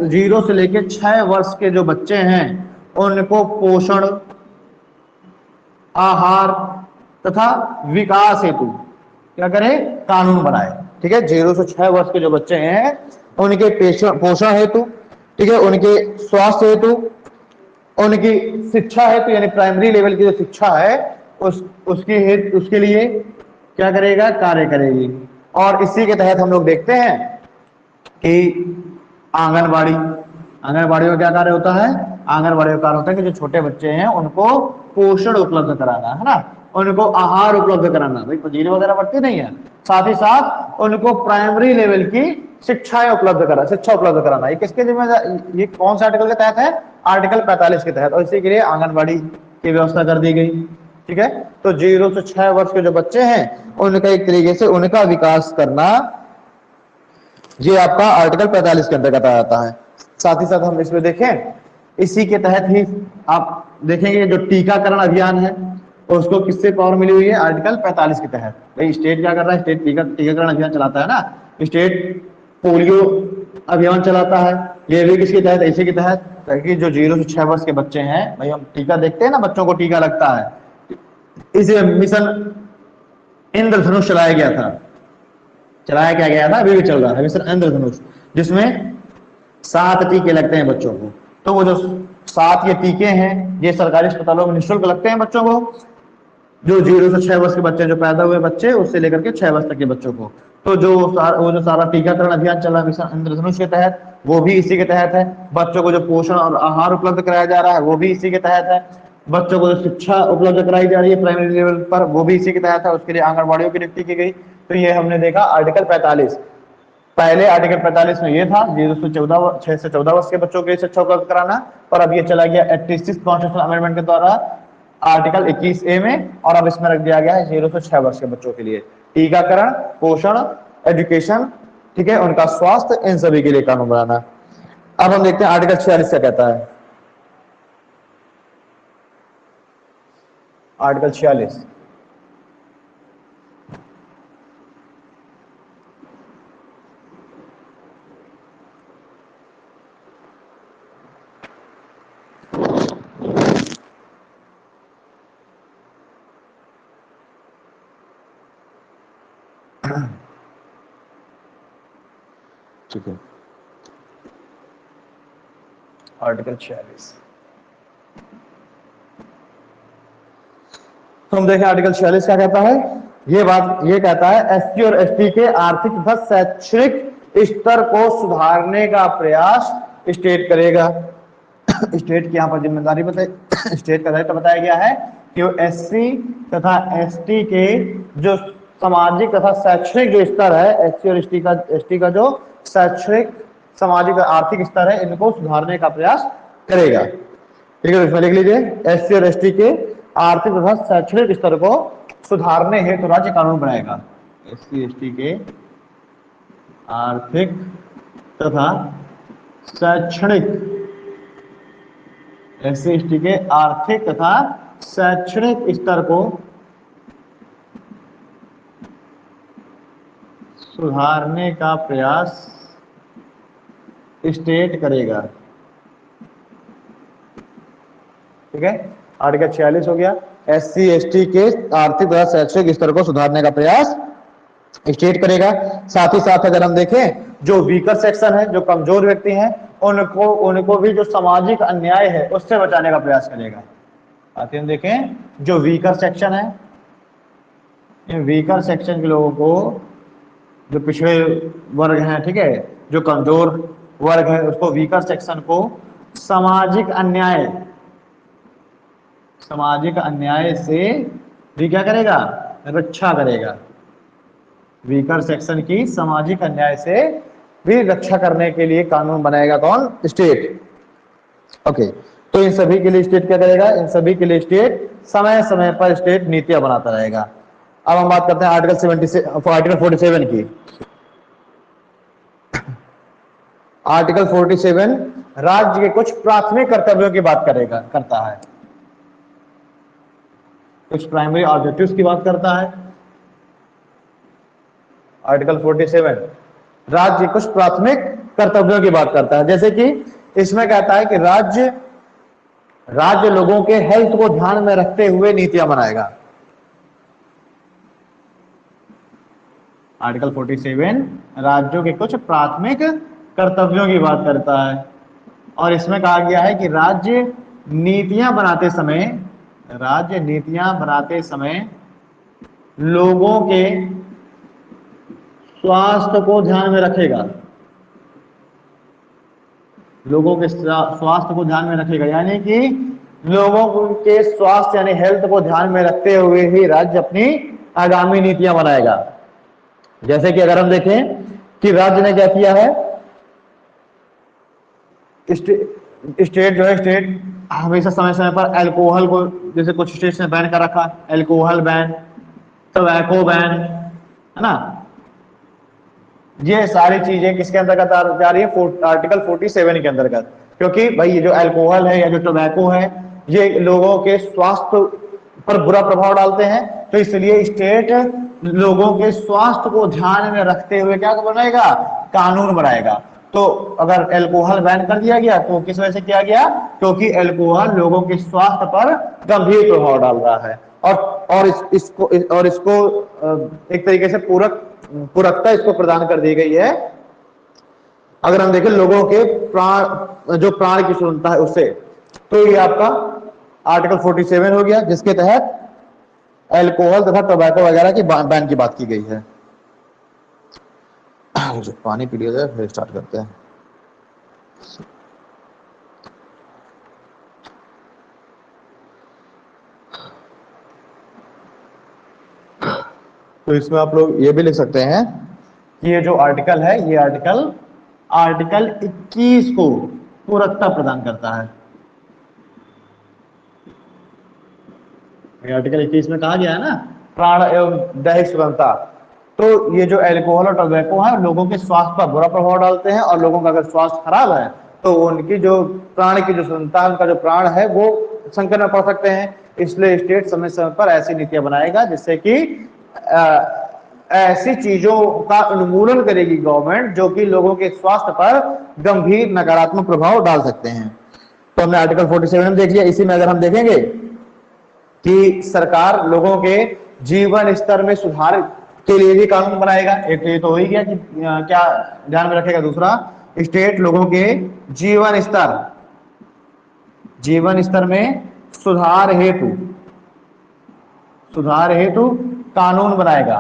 0 से लेकर 6 वर्ष के जो बच्चे हैं उनको पोषण, आहार तथा विकास हेतु क्या करे, कानून बनाए। ठीक है, 0 से 6 वर्ष के जो बच्चे हैं उनके पोषण हेतु, ठीक है, उनके स्वास्थ्य हेतु, उनकी शिक्षा हेतु, यानी प्राइमरी लेवल की जो शिक्षा है उसके लिए क्या करेगा, कार्य करेगी। और इसी के तहत हम लोग देखते हैं कि आंगनबाड़ी, आंगनबाड़ी में क्या कार्य होता है, आंगनबाड़ी का कार्य होता है कि जो छोटे बच्चे हैं उनको पोषण उपलब्ध कराना, है ना, उनको आहार उपलब्ध कराना, भाई पजीरी वगैरह बढ़ती नहीं है, साथ ही साथ उनको प्राइमरी लेवल की शिक्षाएं उपलब्ध करा, शिक्षा उपलब्ध कराना। ये किसके जिम्मेदारी, ये कौन से आर्टिकल के तहत है, आर्टिकल 45 के तहत, और इसी के लिए आंगनबाड़ी की व्यवस्था कर दी गई। ठीक है, तो 0 से 6 वर्ष के जो बच्चे हैं उनका एक तरीके से उनका विकास करना, ये आपका आर्टिकल 45 के अंतर्गत आता है। साथ ही साथ हम इसमें देखें, इसी के तहत ही आप देखेंगे जो टीकाकरण अभियान है उसको किससे पावर मिली हुई है, आर्टिकल 45 के तहत। भाई स्टेट क्या कर रहा है, स्टेट टीकाकरण अभियान चलाता है ना, स्टेट पोलियो अभियान चलाता है, ये भी किसके तहत, इसी के तहत, ताकि जो 0 से 6 वर्ष के बच्चे हैं, भाई हम टीका देखते हैं ना, बच्चों को टीका लगता है, इसे मिशन इंद्रधनुष चलाया गया था, चलाया क्या गया था, अभी भी चल रहा है मिशन इंद्रधनुष, जिसमें 7 टीके लगते हैं बच्चों को। तो वो जो 7 ये टीके हैं ये सरकारी अस्पतालों में निःशुल्क लगते हैं बच्चों को, जो 0 से 6 वर्ष के बच्चे, जो पैदा हुए बच्चे उससे लेकर के 6 वर्ष तक के बच्चों को। तो वो जो सारा टीकाकरण अभियान चल रहा है मिशन इंद्रधनुष के तहत, वो भी इसी के तहत है। बच्चों को जो पोषण और आहार उपलब्ध कराया जा रहा है वो भी इसी के तहत है। बच्चों को जो शिक्षा उपलब्ध कराई जा रही है प्राइमरी लेवल पर वो भी इसी के तहत है, उसके लिए आंगनबाड़ियों की नियुक्ति की गई। तो ये हमने देखा आर्टिकल 45। पहले आर्टिकल 45 में ये था 6 से 14 वर्ष के बच्चों के लिए शिक्षा उपलब्ध कराना, और अब ये चला गया 86 कॉन्स्टिट्यूशनल अमेंडमेंट के द्वारा आर्टिकल 21A में, और अब इसमें रख दिया गया है 0 से 6 वर्ष के बच्चों के लिए टीकाकरण, पोषण, एजुकेशन, ठीक है, उनका स्वास्थ्य, इन सभी के लिए कानून बनाना। अब हम देखते हैं आर्टिकल 46 क्या कहता है। आर्टिकल 46, ठीक है, आर्टिकल 46 तो हम देखें आर्टिकल 46 क्या कहता है। ये कहता है एससी और एसटी के आर्थिक तथा शैक्षणिक स्तर को सुधारने का प्रयास स्टेट करेगा। स्टेट की यहाँ पर जिम्मेदारी बताई, स्टेट का दायित्व बताया गया है कि वो एससी तथा एसटी के जो सामाजिक तथा शैक्षणिक जो स्तर है, एससी और एसटी का जो शैक्षणिक सामाजिक आर्थिक स्तर है, इनको सुधारने का प्रयास करेगा। ठीक है, इसमें लिख लीजिए एससी और एसटी के आर्थिक तथा शैक्षणिक स्तर को सुधारने हेतु राज्य कानून बनाएगा। एससी एसटी के आर्थिक तथा शैक्षणिक, एससी एसटी के आर्थिक तथा शैक्षणिक स्तर को सुधारने का प्रयास स्टेट करेगा। ठीक है, आर्टिकल 46 हो गया, एससी एसटी के आर्थिक तथा शैक्षणिक स्तर को सुधारने का प्रयास स्टेट करेगा। साथ ही साथ अगर हम देखें जो वीकर सेक्शन है, जो कमजोर व्यक्ति हैं, उनको भी जो सामाजिक अन्याय है उससे बचाने का प्रयास करेगा। आते हम देखें जो वीकर सेक्शन है, इन वीकर सेक्शन के लोगों को, जो पिछड़े वर्ग हैं, ठीक है, जो कमजोर वर्ग है, उसको वीकर सेक्शन को सामाजिक अन्याय से भी क्या करेगा, रक्षा करेगा। वीकर सेक्शन की सामाजिक अन्याय से भी रक्षा करने के लिए कानून बनाएगा कौन, स्टेट। ओके, तो इन सभी के लिए स्टेट क्या करेगा, इन सभी के लिए स्टेट समय समय पर स्टेट नीतियां बनाता रहेगा। अब हम बात करते हैं आर्टिकल 47 की। आर्टिकल 47 राज्य के कुछ प्राथमिक कर्तव्यों की बात करता है, कुछ प्राइमरी ऑब्जेक्टिव्स की बात करता है। आर्टिकल 47 राज्य कुछ प्राथमिक कर्तव्यों की बात करता है, जैसे कि इसमें कहता है कि राज्य लोगों के हेल्थ को ध्यान में रखते हुए नीतियां बनाएगा। आर्टिकल 47 राज्यों के कुछ प्राथमिक कर्तव्यों की बात करता है, और इसमें कहा गया है कि राज्य नीतियां बनाते समय लोगों के स्वास्थ्य को ध्यान में रखेगा, लोगों के स्वास्थ्य को ध्यान में रखेगा, यानी कि लोगों के स्वास्थ्य यानी हेल्थ को ध्यान में रखते हुए ही राज्य अपनी आगामी नीतियां बनाएगा। जैसे कि अगर हम देखें कि राज्य ने क्या किया है, स्टेट जो है, स्टेट हमेशा समय समय पर अल्कोहल को, जैसे कुछ स्टेट ने बैन कर रखा, अल्कोहल बैन, टबैको बैन, है ना, ये सारी चीजें किसके अंतर्गत आ रही है, आर्टिकल 47 के अंतर्गत। क्योंकि भाई ये जो अल्कोहल है या जो टोबैको है, ये लोगों के स्वास्थ्य पर बुरा प्रभाव डालते हैं, तो इसलिए स्टेट लोगों के स्वास्थ्य को ध्यान में रखते हुए क्या बनाएगा, कानून बनाएगा। तो अगर अल्कोहल बैन कर दिया गया तो किस वजह से किया गया, क्योंकि अल्कोहल लोगों के स्वास्थ्य पर गंभीर प्रभाव डाल रहा है, और इसको एक तरीके से पूरकता इसको प्रदान कर दी गई है। अगर हम देखें लोगों के प्राण की सुरक्षा है उससे, तो ये आपका आर्टिकल 47 हो गया, जिसके तहत अल्कोहल तथा टोबैको वगैरह की बैन की बात की गई है। जो पानी पी लिया जाए फिर स्टार्ट करते हैं। तो इसमें आप लोग ये भी लिख सकते हैं कि ये जो आर्टिकल है, ये आर्टिकल 21 को पूरकता प्रदान करता है। आर्टिकल 21 में कहा गया है ना, प्राण एवं दैहिक स्वतंत्रता। तो ये जो अल्कोहल और टोबैको है लोगों के स्वास्थ्य पर बुरा प्रभाव डालते हैं, और लोगों का अगर स्वास्थ्य खराब है तो उनकी जो प्राण की जो स्वतंत्रता, उनका जो प्राण है वो संकट में पड़ सकते हैं। इसलिए स्टेट समय समय पर ऐसी नीतियां बनाएगा जिससे कि ऐसी चीजों का उन्मूलन करेगी गवर्नमेंट जो कि लोगों के स्वास्थ्य पर गंभीर नकारात्मक प्रभाव डाल सकते हैं। तो हमने आर्टिकल 47 में देख लिया। इसी में अगर हम देखेंगे कि सरकार लोगों के जीवन स्तर में सुधार के लिए भी कानून बनाएगा। एक तो ये तो हो ही गया कि क्या ध्यान में रखेगा। दूसरा, स्टेट लोगों के जीवन स्तर में सुधार हेतु कानून बनाएगा।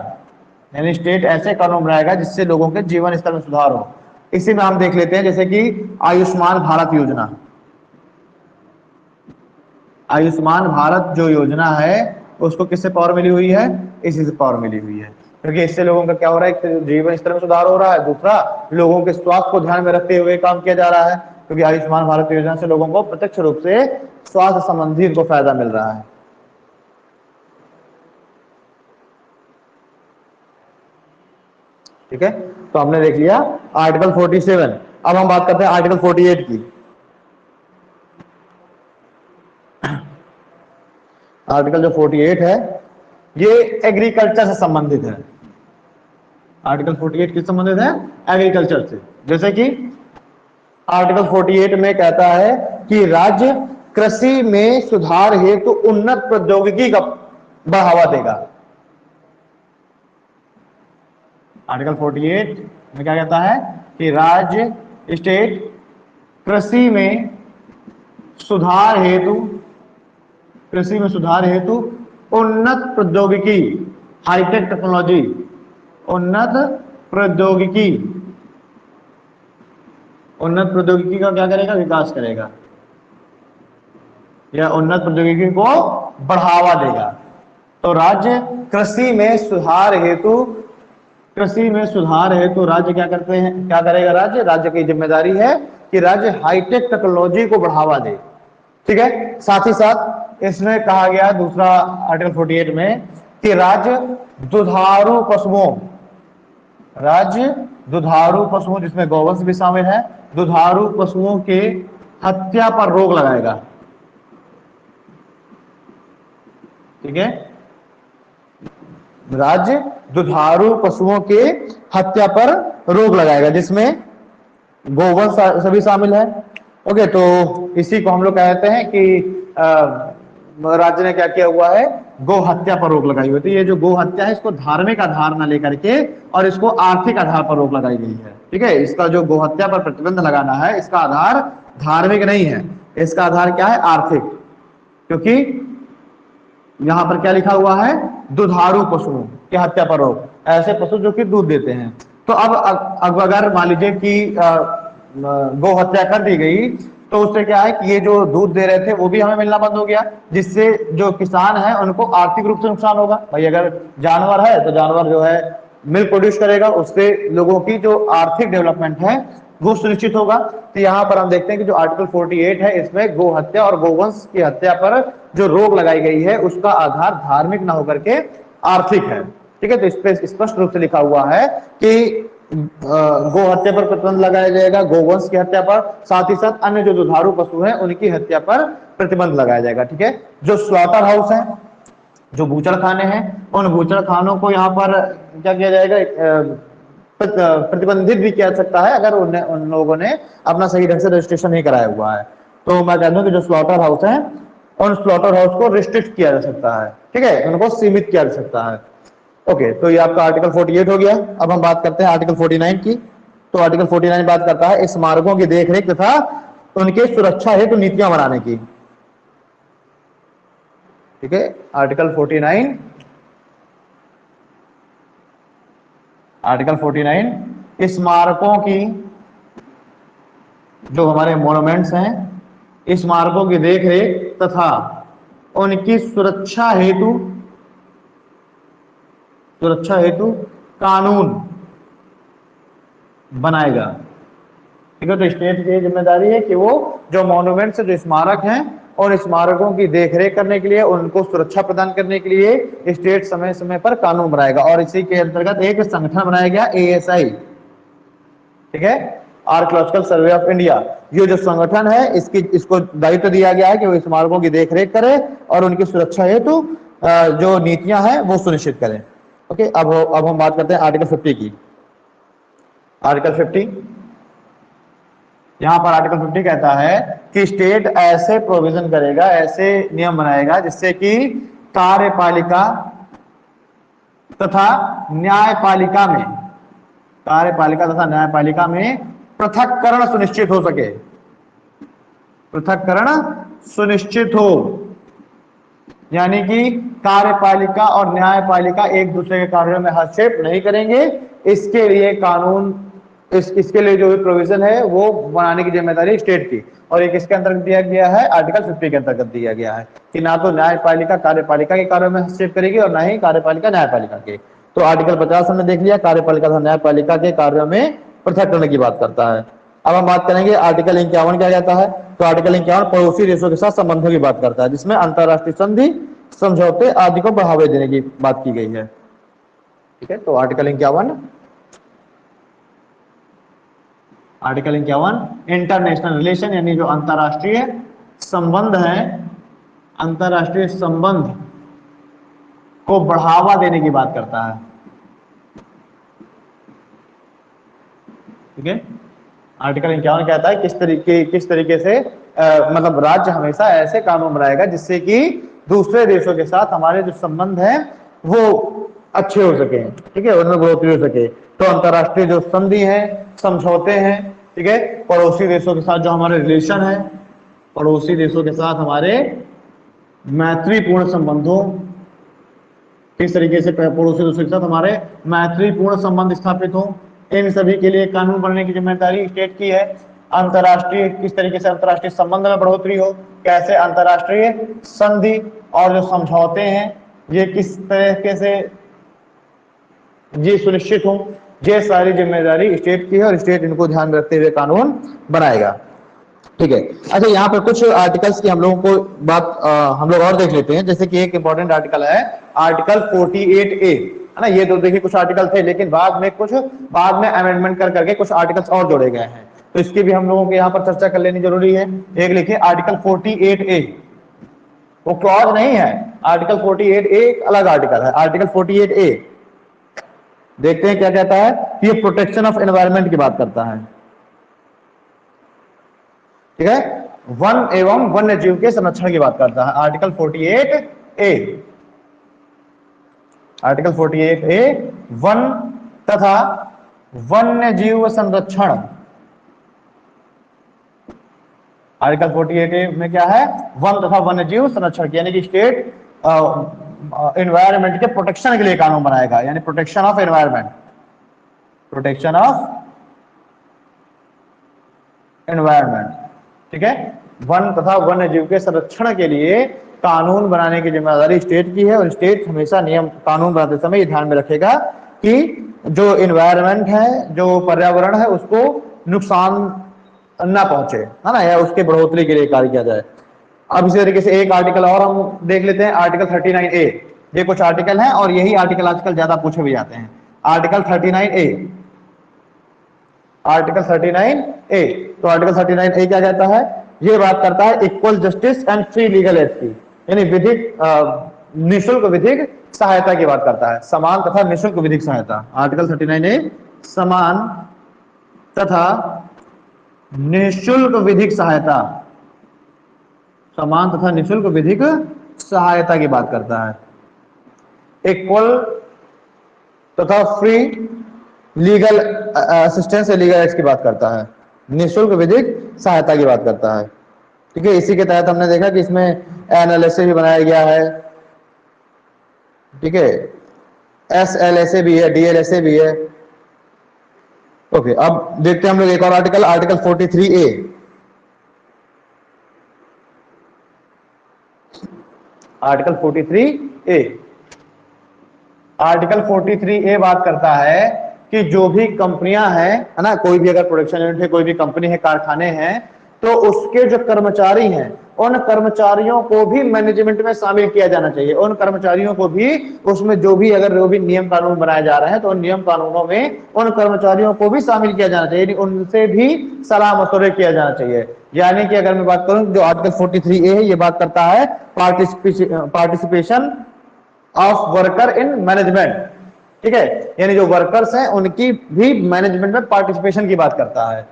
यानी स्टेट ऐसे कानून बनाएगा जिससे लोगों के जीवन स्तर में सुधार हो। इसी में हम देख लेते हैं, जैसे कि आयुष्मान भारत योजना। आयुष्मान भारत जो योजना है उसको किससे पावर मिली हुई है? इसी से पावर मिली हुई है, क्योंकि इससे लोगों का क्या हो रहा है? एक जीवन स्तर में सुधार हो रहा है, दूसरा लोगों के स्वास्थ्य को ध्यान में रखते हुए काम किया जा रहा है, क्योंकि आयुष्मान भारत योजना से लोगों को प्रत्यक्ष रूप से स्वास्थ्य संबंधी इनको फायदा मिल रहा है। ठीक है, तो हमने देख लिया आर्टिकल 47। अब हम बात करते हैं आर्टिकल 48 की। आर्टिकल जो 48 है ये एग्रीकल्चर से संबंधित है। आर्टिकल 48 किससे संबंधित है? एग्रीकल्चर से। जैसे कि आर्टिकल 48 में कहता है कि राज्य कृषि में सुधार हेतु उन्नत प्रौद्योगिकी का बढ़ावा देगा। आर्टिकल 48 में क्या कहता है कि राज्य स्टेट कृषि में सुधार हेतु उन्नत प्रौद्योगिकी, हाईटेक टेक्नोलॉजी, उन्नत प्रौद्योगिकी का क्या करेगा? विकास करेगा, या उन्नत प्रौद्योगिकी को बढ़ावा देगा। तो राज्य कृषि में सुधार हेतु राज्य क्या करेगा? राज्य की जिम्मेदारी है कि राज्य हाईटेक टेक्नोलॉजी को बढ़ावा दे। ठीक है, साथ ही साथ इसमें कहा गया दूसरा आर्टिकल 48 में कि राज्य दुधारू पशुओं जिसमें गौवंश भी शामिल है, दुधारू पशुओं के हत्या पर रोक लगाएगा। ठीक है, राज्य दुधारू पशुओं के हत्या पर रोक लगाएगा, जिसमें गोवंश सभी शामिल है। ओके, तो इसी को हम लोग कहते हैं कि राज्य ने क्या किया हुआ है? गो हत्या पर रोक लगाई हुई। तो ये जो गो हत्या है इसको धार्मिक आधार न लेकर के और इसको आर्थिक आधार पर रोक लगाई गई है। ठीक है, इसका जो गो हत्या पर प्रतिबंध लगाना है इसका आधार धार्मिक नहीं है, इसका आधार क्या है? आर्थिक। क्योंकि यहां पर क्या लिखा हुआ है? दुधारू पशुओं की हत्या पर रोक, ऐसे पशु जो कि दूध देते हैं। तो अब अगर मान लीजिए कि गो हत्या कर दी गई तो उससे क्या है कि ये जो दूध दे रहे थे वो भी हमें मिलना बंद हो गया, जिससे जो किसान है उनको आर्थिक रूप से नुकसान होगा। भाई अगर जानवर है तो जानवर जो है मिल्क प्रोड्यूस करेगा, उससे लोगों की जो आर्थिक डेवलपमेंट है वो सुनिश्चित होगा। तो यहाँ पर हम देखते हैं कि जो आर्टिकल 48 है इसमें गो हत्या और गोवंश की हत्या पर जो रोक लगाई गई है उसका आधार धार्मिक न होकर के आर्थिक है। ठीक है, तो इस पे स्पष्ट रूप से लिखा हुआ है कि गो हत्या पर प्रतिबंध लगाया जाएगा, गोवंश की हत्या पर, साथ ही साथ अन्य जो दुधारू पशु हैं उनकी हत्या पर प्रतिबंध लगाया जाएगा। ठीक है, जो स्लॉटर हाउस है, जो बूचड़ खाने हैं, उन बूचड़ खानों को यहाँ पर क्या किया जाएगा? प्रतिबंधित भी किया सकता है अगर उन लोगों ने अपना सही ढंग से रजिस्ट्रेशन नहीं कराया हुआ है। तो मैं कहता हूं कि जो स्लॉटर हाउस है उन स्लॉटर हाउस को रिस्ट्रिक्ट किया जा सकता है। ठीक है, उनको सीमित किया जा सकता है। ओके, तो ये आपका आर्टिकल 48 हो गया। अब हम बात करते हैं आर्टिकल 49 की। तो आर्टिकल 49 बात करता है स्मारकों की देखरेख तथा उनके सुरक्षा हेतु नीतियां बनाने की। ठीक है, आर्टिकल 49 स्मारकों की, जो हमारे मॉन्यूमेंट्स हैं, स्मारकों की देखरेख तथा उनकी सुरक्षा हेतु कानून बनाएगा। ठीक है, तो स्टेट की जिम्मेदारी है कि वो जो मॉन्यूमेंट्स, जो स्मारक हैं, और स्मारकों की देखरेख करने के लिए, उनको सुरक्षा प्रदान करने के लिए स्टेट समय समय पर कानून बनाएगा। और इसी के अंतर्गत एक संगठन बनाया गया ASI। ठीक है, आर्कियोलॉजिकल सर्वे ऑफ इंडिया। ये जो संगठन है इसको दायित्व दिया गया है कि वो स्मारकों की देखरेख करे और उनकी सुरक्षा हेतु जो नीतियां हैं वो सुनिश्चित करें। ओके, अब हम बात करते हैं आर्टिकल 50 की। आर्टिकल 50, यहां पर आर्टिकल 50 कहता है कि स्टेट ऐसे प्रोविजन करेगा, ऐसे नियम बनाएगा जिससे कि कार्यपालिका तथा न्यायपालिका में, कार्यपालिका तथा न्यायपालिका में पृथक्करण सुनिश्चित हो सके, पृथक्करण सुनिश्चित हो, यानी कि कार्यपालिका और न्यायपालिका एक दूसरे के कार्यों में हस्तक्षेप नहीं करेंगे। इसके लिए कानून, इसके लिए जो भी प्रोविजन है वो बनाने की जिम्मेदारी स्टेट की, और ये किसके अंतर्गत दिया गया है? आर्टिकल 50 के अंतर्गत दिया गया है कि ना तो न्यायपालिका कार्यपालिका के कार्यों में हस्तक्षेप करेगी और ना ही कार्यपालिका न्यायपालिका के। तो आर्टिकल 50 हमने देख लिया, कार्यपालिका तथा न्यायपालिका के कार्यों में पृथक्करण की बात करता है। अब हम बात करेंगे आर्टिकल 51 क्या कहता है। तो आर्टिकल 51 पड़ोसी देशों के साथ संबंधों की बात करता है, जिसमें अंतरराष्ट्रीय संधि, समझौते आदि को बढ़ावा देने की बात की गई है। ठीक है, तो आर्टिकल 51, आर्टिकल 51 इंटरनेशनल रिलेशन, यानी जो अंतरराष्ट्रीय संबंध है, अंतरराष्ट्रीय संबंध को बढ़ावा देने की बात करता है। ठीक है, आर्टिकल 51 कहता है किस तरीके से मतलब राज्य हमेशा ऐसे कानून बनाएगा जिससे कि दूसरे देशों के साथ हमारे जो संबंध हैं वो अच्छे हो सके, ठीक है, उनमें बढ़ोतरी हो सके। तो अंतरराष्ट्रीय जो संधि है, समझौते हैं, ठीक है, पड़ोसी देशों के साथ जो हमारे रिलेशन है, पड़ोसी देशों के साथ हमारे मैत्रीपूर्ण संबंधों, किस तरीके से पड़ोसी देशों के साथ हमारे मैत्रीपूर्ण संबंध स्थापित हो, इन सभी के लिए कानून बनने की जिम्मेदारी स्टेट की है। अंतरराष्ट्रीय, किस तरीके से अंतरराष्ट्रीय संबंध में बढ़ोतरी हो, कैसे अंतरराष्ट्रीय संधि और जो समझौते हैं ये किस तरीके से ये सुनिश्चित हो, ये सारी जिम्मेदारी स्टेट की है और स्टेट इनको ध्यान में रखते हुए कानून बनाएगा। ठीक है, अच्छा यहाँ पर कुछ आर्टिकल्स की हम लोगों को बात हम लोग और देख लेते हैं। जैसे कि एक इंपॉर्टेंट आर्टिकल है आर्टिकल 48A, है ना। ये तो देखिए कुछ आर्टिकल थे, लेकिन बाद में अमेंडमेंट करके कुछ आर्टिकल्स और जोड़े गए हैं, तो इसकी भी हम लोगों को यहाँ पर चर्चा कर लेनी जरूरी है। एक लिखिए आर्टिकल 48A, वो क्लॉज नहीं है, आर्टिकल 48A एक अलग आर्टिकल है। आर्टिकल 48A देखते हैं क्या कहता है। ये प्रोटेक्शन ऑफ एनवायरनमेंट की बात करता है, ठीक है, वन एवं वन्य जीव के संरक्षण की बात करता है। Article 48A, article 48A one तथा वन्य जीव संरक्षण। आर्टिकल 48A में क्या है? वन तथा वन्य जीव संरक्षण, यानी कि स्टेट एनवायरनमेंट के प्रोटेक्शन के लिए कानून बनाएगा, यानी protection of environment, protection of environment, ठीक है, वन तथा वन्य जीव के संरक्षण के लिए कानून बनाने की जिम्मेदारी स्टेट की है। और स्टेट हमेशा नियम कानून बनाते समय ये ध्यान में रखेगा कि जो एनवायरनमेंट है, जो पर्यावरण है, उसको नुकसान ना पहुंचे, है ना, या उसके बढ़ोतरी के लिए कार्य किया जाए। अब इसी तरीके से एक आर्टिकल और हम देख लेते हैं, आर्टिकल 39A। ये कुछ आर्टिकल हैं और यही आर्टिकल आजकल ज्यादा पूछे भी जाते हैं। आर्टिकल 39A, आर्टिकल 39A, तो आर्टिकल 39A क्या कहता है? ये बात करता है equal justice and free legal aid की, यानी विधिक निःशुल्क विधिक सहायता की बात करता है, समान तथा निःशुल्क विधिक सहायता। आर्टिकल 39A समान तथा निःशुल्क विधिक सहायता, समान तथा निःशुल्क विधिक सहायता की बात करता है। इक्वल तथा फ्री लीगल असिस्टेंस या लीगल एड्स की बात करता है, निःशुल्क विधिक सहायता की बात करता है, ठीक है। इसी के तहत हमने देखा कि इसमें एनएलएसए भी बनाया गया है, ठीक है, एसएलएसए भी है, डीएलएसए भी है। ओके, अब देखते हैं हम लोग एक और article, article 43A। Article 43A, article 43A बात करता है कि जो भी कंपनियां हैं, है ना, कोई भी अगर प्रोडक्शन यूनिट है, कोई भी कंपनी है, कारखाने हैं, तो उसके जो कर्मचारी हैं, उन कर्मचारियों को भी मैनेजमेंट में शामिल किया जाना चाहिए। उन कर्मचारियों को भी उसमें जो भी नियम कानून बनाए जा रहे हैं, तो उन नियम कानूनों में उन कर्मचारियों को भी शामिल किया जाना चाहिए, उनसे भी सलाह मशवरे किया जाना चाहिए। यानी कि अगर मैं बात करूं, जो आर्टिकल 43A है, ये बात करता है participation of worker in management, ठीक है, यानी जो वर्कर्स हैं उनकी भी मैनेजमेंट में पार्टिसिपेशन की बात करता है।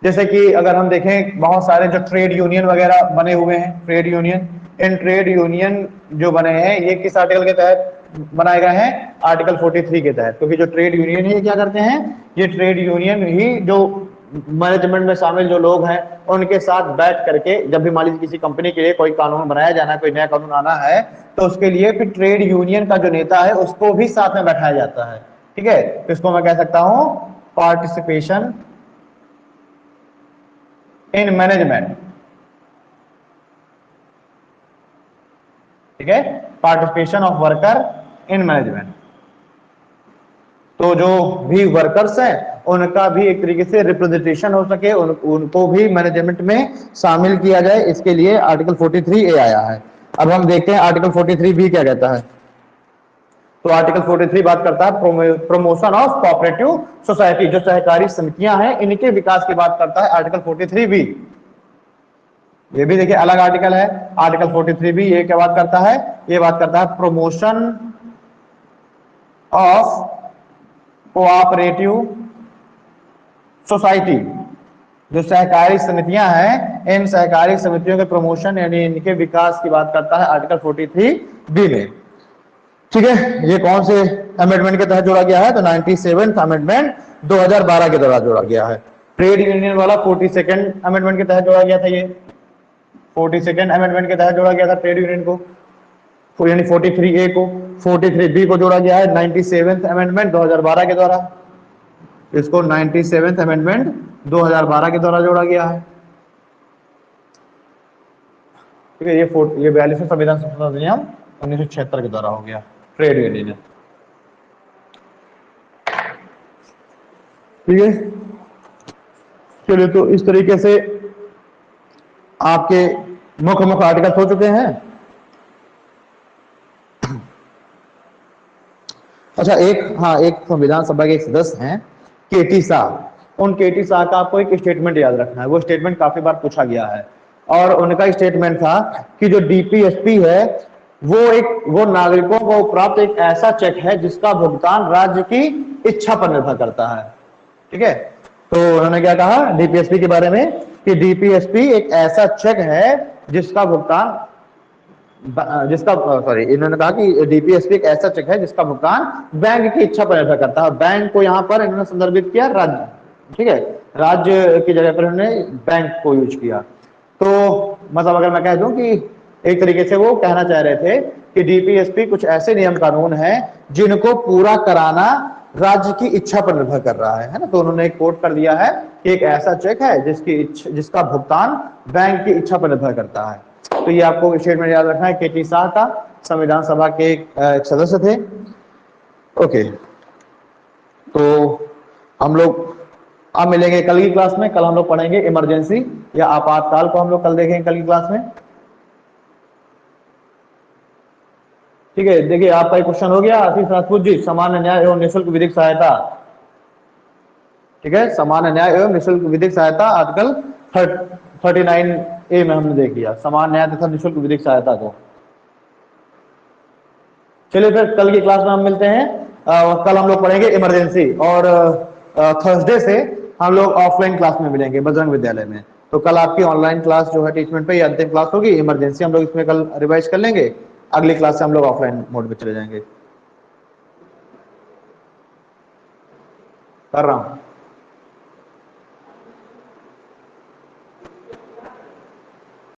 जैसे कि अगर हम देखें, बहुत सारे जो ट्रेड यूनियन वगैरह बने हुए हैं, trade union, in trade union जो बने हैं, ये किस आर्टिकल के तहत बनाए गए हैं आर्टिकल 43 के तहत, क्योंकि जो ट्रेड यूनियन है ये क्या करते हैं, ये ट्रेड यूनियन ही जो मैनेजमेंट में शामिल जो लोग हैं उनके साथ बैठ करके, जब भी मान लीजिए किसी कंपनी के लिए कोई कानून बनाया जाना है, कोई नया कानून आना है, तो उसके लिए फिर ट्रेड यूनियन का जो नेता है उसको भी साथ में बैठाया जाता है। ठीक है, तो इसको मैं कह सकता हूं पार्टिसिपेशन इन मैनेजमेंट। ठीक है, participation of worker in management. तो जो भी वर्कर्स हैं उनका भी एक तरीके से रिप्रेजेंटेशन हो सके, उनको भी मैनेजमेंट में शामिल किया जाए, इसके लिए आर्टिकल 43A आया है। अब हम देखते हैं आर्टिकल 43B क्या कहता है। तो आर्टिकल 43 बात करता है प्रमोशन ऑफ कोऑपरेटिव सोसाइटी, जो सहकारी समितियां हैं इनके विकास की बात करता है आर्टिकल 43B। ये भी देखिए अलग आर्टिकल है। आर्टिकल 43B ये क्या बात करता है, ये बात करता है प्रमोशन ऑफ कोऑपरेटिव सोसाइटी, जो सहकारी समितियां हैं इन सहकारी समितियों के प्रमोशन यानी इनके विकास की बात करता है आर्टिकल 43B में। ठीक है, ये कौन से अमेंडमेंट के तहत जोड़ा गया है, तो 97th अमेंडमेंट 2012 के दौरान जोड़ा गया है। ट्रेड यूनियन वाला 42nd अमेंडमेंट के तहत जोड़ा गया था, ये 42nd अमेंडमेंट के तहत जोड़ा गया था ट्रेड यूनियन को, यानी 43A को। 43B को जोड़ा गया है 97th अमेंडमेंट 2012 के द्वारा, इसको 97th अमेंडमेंट 2012 के द्वारा जोड़ा गया है। ठीक है, ये 42वें संविधान संशोधन अधिनियम 1976 के द्वारा हो गया ट्रेड यूनियन। ठीक है, चलिए तो इस तरीके से आपके मुख्य आर्टिकल हो चुके हैं। अच्छा एक संविधान सभा के एक सदस्य हैं केटी शाह। उन केटी शाह का आपको एक स्टेटमेंट याद रखना है, वो स्टेटमेंट काफी बार पूछा गया है, और उनका स्टेटमेंट था कि जो डीपीएसपी है वो नागरिकों को प्राप्त एक ऐसा चेक है जिसका भुगतान राज्य की इच्छा पर निर्भर करता है। ठीक है, तो उन्होंने क्या कहा डीपीएसपी के बारे में कि डीपीएसपी एक ऐसा चेक है जिसका भुगतान इन्होंने कहा कि डीपीएसपी एक ऐसा चेक है जिसका भुगतान बैंक की इच्छा पर निर्भर करता है। बैंक को यहां पर इन्होंने संदर्भित किया राज्य। ठीक है, राज्य की जगह पर इन्होंने बैंक को यूज किया। तो मतलब अगर मैं कह दूं कि एक तरीके से वो कहना चाह रहे थे कि डीपीएसपी कुछ ऐसे नियम कानून हैं जिनको पूरा कराना राज्य की इच्छा पर निर्भर कर रहा है ना। तो उन्होंने एक कोट कर दिया है कि एक ऐसा चेक है जिसका भुगतान बैंक की इच्छा पर निर्भर करता है। तो ये आपको स्टेटमेंट याद रखना है, केटी शाह का, संविधान सभा के एक सदस्य थे। ओके, तो हम लोग अब मिलेंगे कल की क्लास में। कल हम लोग पढ़ेंगे इमरजेंसी या आपातकाल को, हम लोग कल देखेंगे कल की क्लास में। ठीक है, देखिए आपका एक क्वेश्चन हो गया आशीष राजपूत जी, सामान्य न्याय एवं निःशुल्क विधिक सहायता। ठीक है, सामान्य न्याय एवं निःशुल्क विधिक सहायता आर्टिकल 39A में हमने देख लिया सामान्य न्याय तथा निःशुल्क विधिक सहायता को। चलिए फिर कल की क्लास में हम मिलते हैं। कल हम लोग पढ़ेंगे इमरजेंसी, और थर्सडे से हम लोग ऑफलाइन क्लास में मिलेंगे बजरंग विद्यालय में। तो कल आपकी ऑनलाइन क्लास जो है टीचमेंट पे, ये अंतिम क्लास होगी। इमरजेंसी हम लोग इसमें कल रिवाइज कर लेंगे, अगली क्लास से हम लोग ऑफलाइन मोड पे चले जाएंगे। कर रहा हूं।